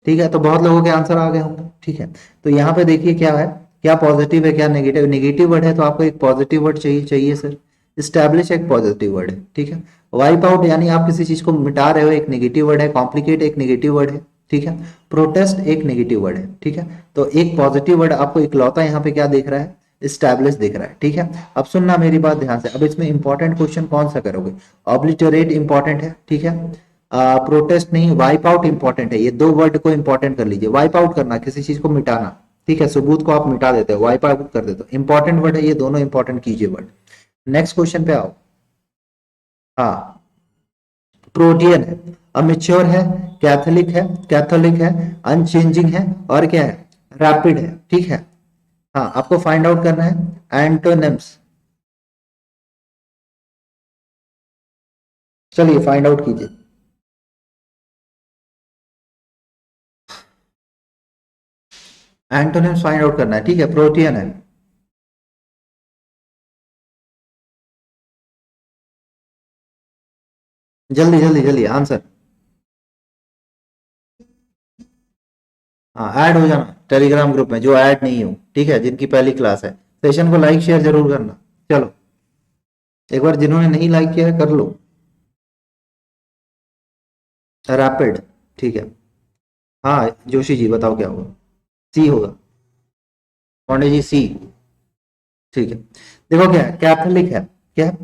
ठीक है, तो बहुत लोगों के आंसर आ गए होंगे। ठीक है, तो यहाँ पे देखिए क्या है, क्या पॉजिटिव है क्या नेगेटिव। नेगेटिव वर्ड है तो आपको एक पॉजिटिव वर्ड चाहिए, चाहिए सर। स्टैब्लिश एक पॉजिटिव वर्ड है। ठीक है, वाइप आउट यानी आप किसी चीज को मिटा रहे हो, एक नेगेटिव वर्ड है। कॉम्प्लिकेट एक नेगेटिव वर्ड है। ठीक है, प्रोटेस्ट एक नेगेटिव वर्ड है। ठीक है, तो एक पॉजिटिव वर्ड आपको इकलौता यहाँ पे क्या दिख रहा है, स्टैब्लिश दिख रहा है। ठीक है, अब सुनना मेरी बात ध्यान से। अब इसमें इंपॉर्टेंट क्वेश्चन कौन सा करोगे, ऑब्लिटरेट इंपॉर्टेंट है। ठीक है, प्रोटेस्ट नहीं, वाइप आउट इंपॉर्टेंट है। ये दो वर्ड को इंपॉर्टेंट कर लीजिए। वाइप आउट करना, किसी चीज को मिटाना। ठीक है, सबूत को आप मिटा देते हो, वाइप आउट कर देते हो। इंपॉर्टेंट वर्ड है, ये दोनों इंपॉर्टेंट कीजिए वर्ड। नेक्स्ट क्वेश्चन पे आओ। हाँ, प्रोटियन है, अमेच्योर है, कैथोलिक है, अनचेंजिंग है, और क्या है, रैपिड है। ठीक है, हाँ आपको फाइंड आउट करना है एंटोनिम्स। चलिए फाइंड आउट कीजिए। एंटोनिम्स फाइंड आउट करना है। ठीक है, प्रोटियन है। जल्दी जल्दी जल्दी आंसर। हाँ, ऐड हो जाना टेलीग्राम ग्रुप में, जो ऐड नहीं हो। ठीक है, जिनकी पहली क्लास है। सेशन को लाइक शेयर जरूर करना। चलो, एक बार जिन्होंने नहीं लाइक किया है कर लो। रैपिड। ठीक है, हाँ जोशी जी बताओ क्या होगा। सी होगा, पांडे जी सी। ठीक है, देखो क्या है, कैथोलिक है। क्या है,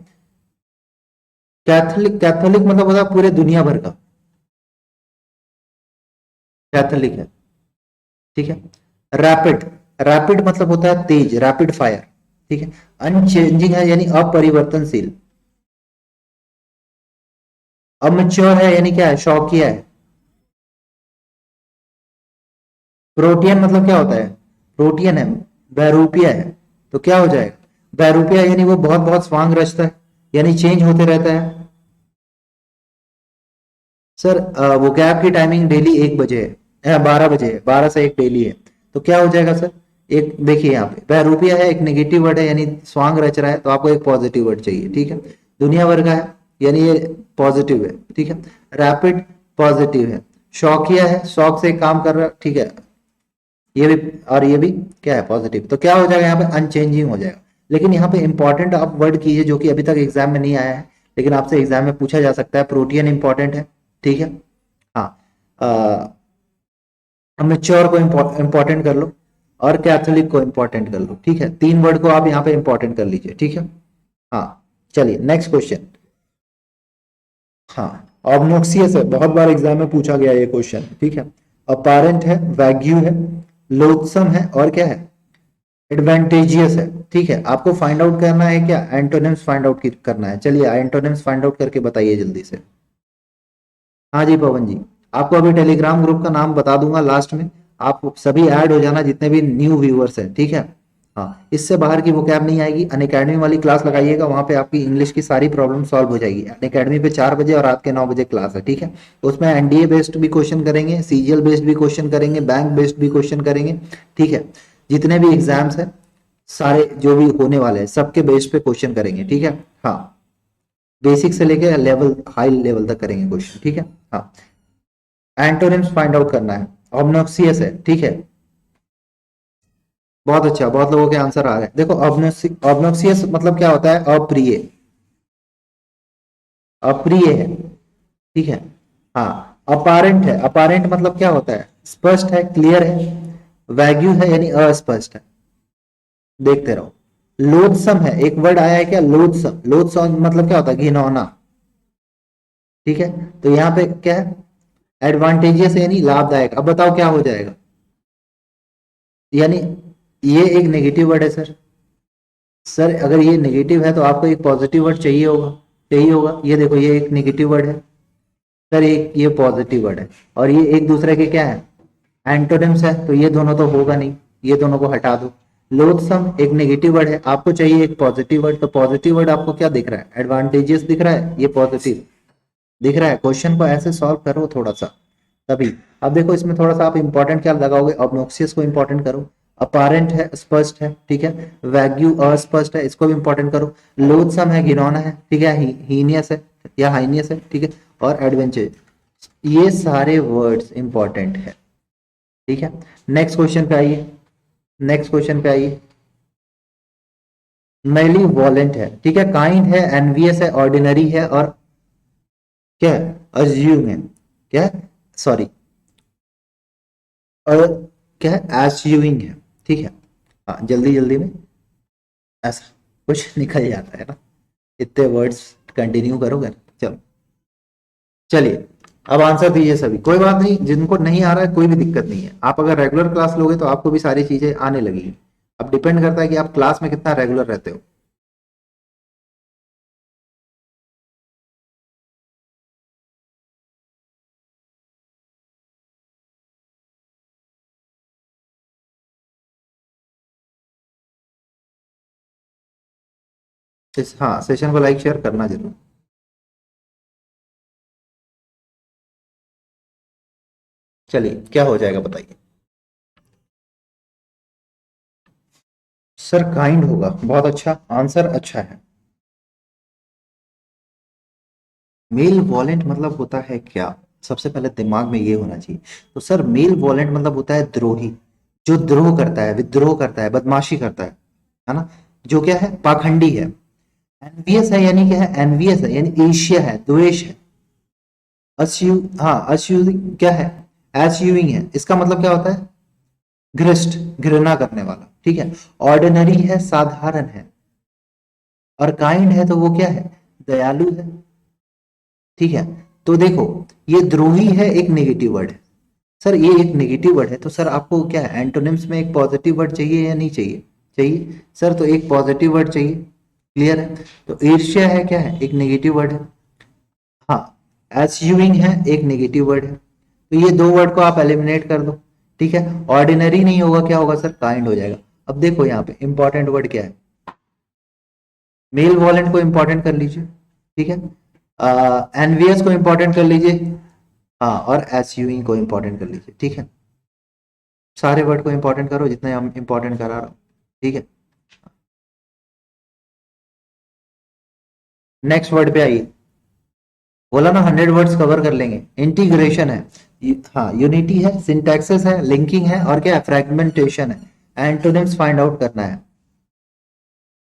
कैथोलिक। कैथोलिक मतलब होता है पूरे दुनिया भर का, कैथोलिक है। ठीक है, रैपिड। रैपिड मतलब होता है तेज, रैपिड फायर। ठीक है, अनचेंजिंग है यानी अपरिवर्तनशील। अमच्योर है यानी क्या है, शौकिया है। प्रोटियन मतलब क्या होता है, प्रोटियन है, बहरूपिया है। तो क्या हो जाएगा, बहरूपिया यानी वो बहुत बहुत स्वांग रचता है, यानी चेंज होते रहता है। सर वो कैब की टाइमिंग डेली 1 बजे है, 12 बजे है, 12 से 1 डेली है। तो क्या हो जाएगा सर, एक देखिए यहाँ पे बहरूपिया है, एक नेगेटिव वर्ड है यानी स्वांग रच रहा है, तो आपको एक पॉजिटिव वर्ड चाहिए। ठीक है, दुनिया भर का है यानी ये पॉजिटिव है। ठीक है, रैपिड पॉजिटिव है, शौकिया है, शौक से काम कर रहा है। ठीक है, ये भी और ये भी क्या है, पॉजिटिव। तो क्या हो जाएगा यहाँ पे, अनचेंजिंग हो जाएगा। लेकिन यहाँ पे इंपॉर्टेंट आप वर्ड कीजिए जो कि अभी तक एग्जाम में नहीं आया है, लेकिन आपसे एग्जाम में पूछा जा सकता है। प्रोटियन इंपॉर्टेंट है। ठीक है, हाँ, मेच्योर को इंपॉर्टेंट कर लो, और कैथोलिक को इंपॉर्टेंट कर लो। ठीक है, 3 वर्ड को आप यहाँ पे इंपॉर्टेंट कर लीजिए। ठीक है, हाँ चलिए नेक्स्ट क्वेश्चन। हाँ, ऑब्नोक्सियस है, बहुत बार एग्जाम में पूछा गया ये क्वेश्चन। ठीक है, अपारेंट है, वैग्यू है, लोथसम है, और क्या है, एडवांटेजियस है। ठीक है, आपको फाइंड आउट करना है क्या, एंटोनिम्स फाइंड आउट करना है। चलिए एंटोनिम्स फाइंड आउट करके बताइए जल्दी से। हाँ जी पवन जी, आपको अभी टेलीग्राम ग्रुप का नाम बता दूंगा लास्ट में। आप सभी ऐड हो जाना जितने भी न्यू व्यूअर्स हैं। ठीक है, हाँ इससे बाहर की वोकैब नहीं आएगी। अनअकैडमी वाली क्लास लगाइएगा, वहां पे आपकी इंग्लिश की सारी प्रॉब्लम सॉल्व हो जाएगी। अनअकैडमी पे 4 बजे और रात के 9 बजे क्लास है। ठीक है, उसमें एनडीए बेस्ड भी क्वेश्चन करेंगे, सीजीएल बेस्ड भी क्वेश्चन करेंगे, बैंक बेस्ड भी क्वेश्चन करेंगे। ठीक है, जितने भी एग्जाम्स है सारे जो भी होने वाले हैं सबके बेस पे क्वेश्चन करेंगे। ठीक है, हाँ बेसिक से लेके लेवल हाई लेवल तक करेंगे क्वेश्चन। ठीक है, हाँ एंटोनिम्स फाइंड आउट करना है। ऑब्नोक्सियस है। ठीक है, बहुत अच्छा, बहुत लोगों के आंसर आ रहे हैं। देखो ऑब्नोक्सियस मतलब क्या होता है, अप्रिय, अप्रिय है। ठीक है, हाँ अपारेंट है, अपारेंट मतलब क्या होता है, स्पष्ट है, क्लियर है। वैग्यू है यानी अस्पष्ट है, देखते रहो। लोथसम है, एक वर्ड आया है क्या, लोथसम। लोथसम मतलब क्या होता है, घिनौना। ठीक है, तो यहाँ पे क्या है, एडवांटेजियस यानी लाभदायक। अब बताओ क्या हो जाएगा, यानी ये एक नेगेटिव वर्ड है सर। सर अगर ये नेगेटिव है तो आपको एक पॉजिटिव वर्ड चाहिए होगा, चाहिए होगा। ये देखो ये एक नेगेटिव वर्ड है सर, एक ये पॉजिटिव वर्ड है, और ये एक दूसरे के क्या है, एंटोनिम्स है। तो ये दोनों तो होगा नहीं, ये दोनों को हटा दो। लोथसम एक नेगेटिव वर्ड है, आपको चाहिए एक पॉजिटिव वर्ड। तो पॉजिटिव वर्ड आपको क्या दिख रहा है, एडवांटेजियस दिख रहा है, ये पॉजिटिव दिख रहा है। क्वेश्चन को ऐसे सॉल्व करो थोड़ा सा, तभी। अब देखो इसमें थोड़ा सा आप इंपॉर्टेंट क्या लगाओगे, ऑब्नोक्सियस को इंपॉर्टेंट करो। अपारेंट है, स्पष्ट है। ठीक है, वैग्यू अस्पष्ट है, इसको भी इंपॉर्टेंट करो। लोथसम है, घिनौना है। ठीक है, हीनियस है या हाइनियस है। ठीक है, और एडवेंचर, ये सारे वर्ड्स इंपॉर्टेंट है। ठीक है, नेक्स्ट क्वेश्चन पे आइए, नेक्स्ट क्वेश्चन पे आइए। मेली वॉलेंट है, ठीक है, काइंड है, एनवियस है, ऑर्डिनरी है, और क्या है, अज्यूम है, क्या है, सॉरी, और क्या है, एज्यूइंग है, ठीक है। हाँ, जल्दी जल्दी में ऐसा कुछ निकल जाता है ना, इतने वर्ड्स कंटिन्यू करोगे ना। चलो, चलिए, अब आंसर दीजिए सभी, कोई बात नहीं, जिनको नहीं आ रहा है कोई भी दिक्कत नहीं है, आप अगर रेगुलर क्लास लोगे तो आपको भी सारी चीजें आने लगेगी। अब डिपेंड करता है कि आप क्लास में कितना रेगुलर रहते हो। हाँ, सेशन को लाइक शेयर करना जरूर। चलिए, क्या हो जाएगा बताइए। सर काइंड होगा, बहुत अच्छा आंसर, अच्छा है। मेल वॉलेंट मतलब होता है क्या, सबसे पहले दिमाग में ये होना चाहिए। तो सर मेल वॉलेंट मतलब होता है द्रोही, जो द्रोह करता है, विद्रोह करता है, बदमाशी करता है ना, जो क्या है, पाखंडी है। एनवियस है यानी क्या है, एनवियस है यानी ईर्ष्या है, द्वेष है। अस्यू, हाँ, अस्यूजिंग क्या है, एस्यूइंग है, इसका मतलब क्या होता है, घृष्ट, घृणा करने वाला, ठीक है। ऑर्डिनरी है, साधारण है, और काइंड है तो वो क्या है, दयालु है, ठीक है। तो देखो, ये द्रोही है एक नेगेटिव वर्ड है। सर ये एक नेगेटिव वर्ड है, तो सर आपको क्या है, एंटोनिम्स में एक पॉजिटिव वर्ड चाहिए या नहीं चाहिए, चाहिए सर, तो एक पॉजिटिव वर्ड चाहिए, क्लियर है। तो ईर्ष्या है, क्या है, एक नेगेटिव वर्ड है। हाँ, एस्यूइंग है, एक नेगेटिव वर्ड है, तो ये दो वर्ड को आप एलिमिनेट कर दो, ठीक है। ऑर्डिनरी नहीं होगा, क्या होगा सर, काइंड हो जाएगा। अब देखो यहाँ पे इंपॉर्टेंट वर्ड क्या है, मेल वॉलेंट को इंपॉर्टेंट कर लीजिए, ठीक है, एनवीएस को इंपॉर्टेंट कर लीजिए, हाँ, और एसयूइंग को इंपॉर्टेंट कर लीजिए, ठीक है। सारे वर्ड को इंपॉर्टेंट करो जितने हम इंपॉर्टेंट करा रहा हूँ, ठीक है। नेक्स्ट वर्ड पे आइए, बोला ना 100 वर्ड्स कवर कर लेंगे। इंटीग्रेशन है, हाँ, यूनिटी है, सिंटैक्सेस है, लिंकिंग है, और क्या है, फ्रेगमेंटेशन है। एंटोनिम्स फाइंड आउट करना है।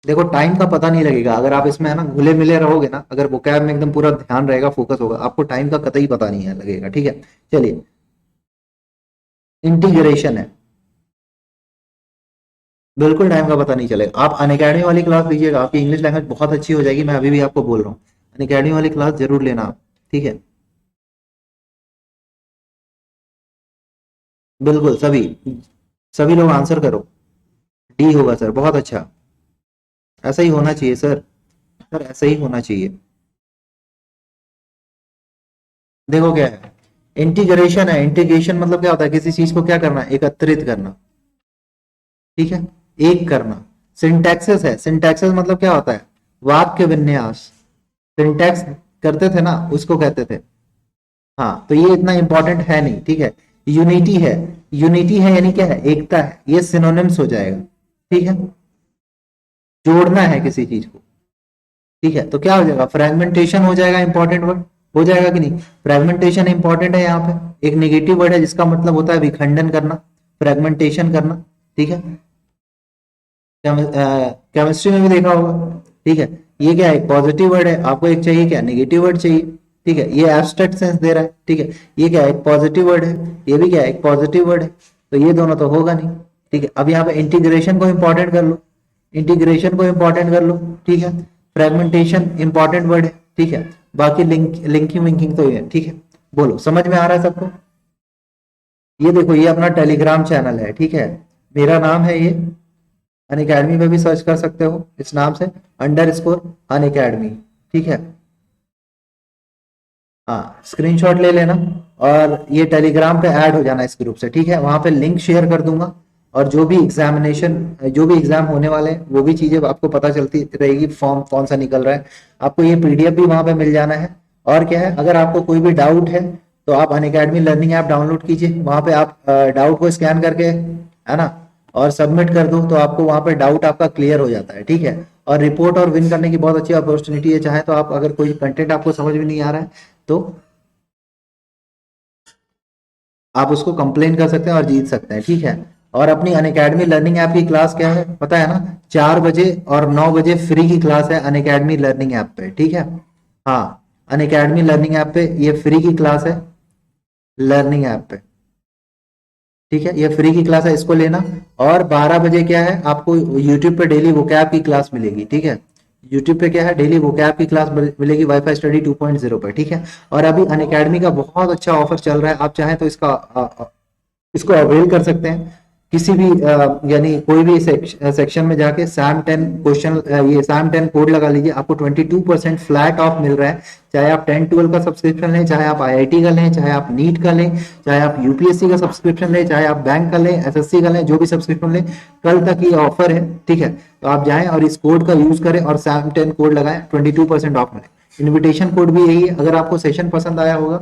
देखो टाइम का पता नहीं लगेगा अगर आप इसमें है ना घुले मिले रहोगे ना, अगर वोकैब में एकदम पूरा ध्यान रहेगा, फोकस होगा, आपको टाइम का कतई पता नहीं है लगेगा, ठीक है। चलिए, इंटीग्रेशन है, बिल्कुल टाइम का पता नहीं चलेगा। आप अनअकैडमी वाली क्लास लीजिएगा, आपकी इंग्लिश लैंग्वेज बहुत अच्छी हो जाएगी, मैं अभी भी आपको बोल रहा हूँ, अनअकैडमी वाली क्लास जरूर लेना आप, ठीक है। बिल्कुल, सभी सभी लोग आंसर करो। डी होगा सर, बहुत अच्छा, ऐसा ही होना चाहिए सर, सर ऐसा ही होना चाहिए। देखो क्या है, इंटीग्रेशन है, इंटीग्रेशन मतलब क्या होता है, किसी चीज को क्या करना, एकत्रित करना, ठीक है, एक करना। सिंटैक्सेस है, सिंटैक्सेस मतलब क्या होता है, वाक्य विन्यास। सिंटैक्स करते थे ना, उसको कहते थे। हाँ, तो ये इतना इंपॉर्टेंट है नहीं, ठीक है। यूनिटी है, यूनिटी है यानी क्या है, एकता है, ये सिनोनिम्स हो जाएगा, ठीक है। जोड़ना है किसी चीज को, ठीक है, तो क्या हो जाएगा, फ्रेगमेंटेशन हो जाएगा, इंपॉर्टेंट वर्ड हो जाएगा कि नहीं। फ्रेगमेंटेशन इंपॉर्टेंट है, यहाँ पे एक नेगेटिव वर्ड है जिसका मतलब होता है विखंडन करना, फ्रेगमेंटेशन करना, ठीक है। केमिस्ट्री में भी देखा होगा, ठीक है। ये क्या है, एक पॉजिटिव वर्ड है, आपको एक चाहिए क्या, नेगेटिव वर्ड चाहिए, ठीक है, ये एब्स्ट्रैक्ट सेंस दे रहा है, ठीक है। ये क्या है, एक पॉजिटिव वर्ड है, ये भी क्या है, एक पॉजिटिव वर्ड है, तो ये दोनों तो होगा नहीं, ठीक है। अब यहाँ पे इंटीग्रेशन को इंपॉर्टेंट कर लो, इंटीग्रेशन को इंपॉर्टेंट कर लो, ठीक है। फ्रेगमेंटेशन इंपॉर्टेंट वर्ड है, ठीक है। बाकी लिंकिंग विंकिंग तो ये है, ठीक है। बोलो, समझ में आ रहा है सबको। ये देखो, ये अपना टेलीग्राम चैनल है, ठीक है, मेरा नाम है ये, अन अकेडमी पे भी सर्च कर सकते हो इस नाम से, _ अन अकेडमी, ठीक है। हाँ, स्क्रीनशॉट ले लेना, और ये टेलीग्राम पे ऐड हो जाना इस ग्रुप से, ठीक है। वहां पे लिंक शेयर कर दूंगा, और जो भी एग्जामिनेशन, जो भी एग्जाम होने वाले हैं वो भी चीजें आपको पता चलती रहेगी, फॉर्म कौन सा निकल रहा है, आपको ये पीडीएफ भी वहां पे मिल जाना है। और क्या है, अगर आपको कोई भी डाउट है तो आप अन अकेडमी लर्निंग ऐप डाउनलोड कीजिए, वहां पे आप डाउट को स्कैन करके, है ना, और सबमिट कर दो, तो आपको वहां पे डाउट आपका क्लियर हो जाता है, ठीक है। और रिपोर्ट और विन करने की बहुत अच्छी अपॉर्चुनिटी है, चाहे तो आप, अगर कोई कंटेंट आपको समझ में नहीं आ रहा है तो आप उसको कंप्लेन कर सकते हैं और जीत सकते हैं, ठीक है। और अपनी अनअकैडमी लर्निंग ऐप की क्लास क्या है पता है ना, 4 बजे और 9 बजे फ्री की क्लास है अनअकैडमी लर्निंग ऐप पे, ठीक है। हाँ, अनअकैडमी लर्निंग ऐप पे ये फ्री की क्लास है, लर्निंग ऐप पे, ठीक है। ये फ्री की क्लास है, इसको लेना। और 12 बजे क्या है, आपको यूट्यूब पे डेली वोकैब की क्लास मिलेगी, ठीक है। यूट्यूब पे क्या है, डेली वोकैब की क्लास मिलेगी वाईफाई स्टडी 2.0 पर, ठीक है। और अभी अनअकैडमी का बहुत अच्छा ऑफर चल रहा है, आप चाहें तो इसको अवेल कर सकते हैं। किसी भी यानी कोई भी सेक्शन में जाके सैम 10 क्वेश्चन, ये सैम 10 कोड लगा लीजिए, आपको 22% फ्लैट ऑफ मिल रहा है। चाहे आप 10-12 का सब्सक्रिप्शन लें, चाहे आप आईआईटी का लें, चाहे आप नीट का लें, चाहे आप यूपीएससी का सब्सक्रिप्शन लें, चाहे आप बैंक का लें, एसएससी का लें, जो भी सब्सक्रिप्शन लें, कल तक ये ऑफर है, ठीक है। तो आप जाएं और इस कोड का यूज करें और सैम 10 कोड लगाएं, 22% ऑफ मिले। इन्विटेशन कोड भी यही है। अगर आपको सेशन पसंद आया होगा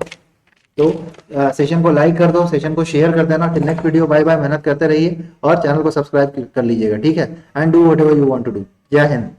तो सेशन को लाइक कर दो, सेशन को शेयर कर देना। Till next video, bye bye, मेहनत करते रहिए और चैनल को सब्सक्राइब कर लीजिएगा, ठीक है। And do whatever you want to do. जय हिंद।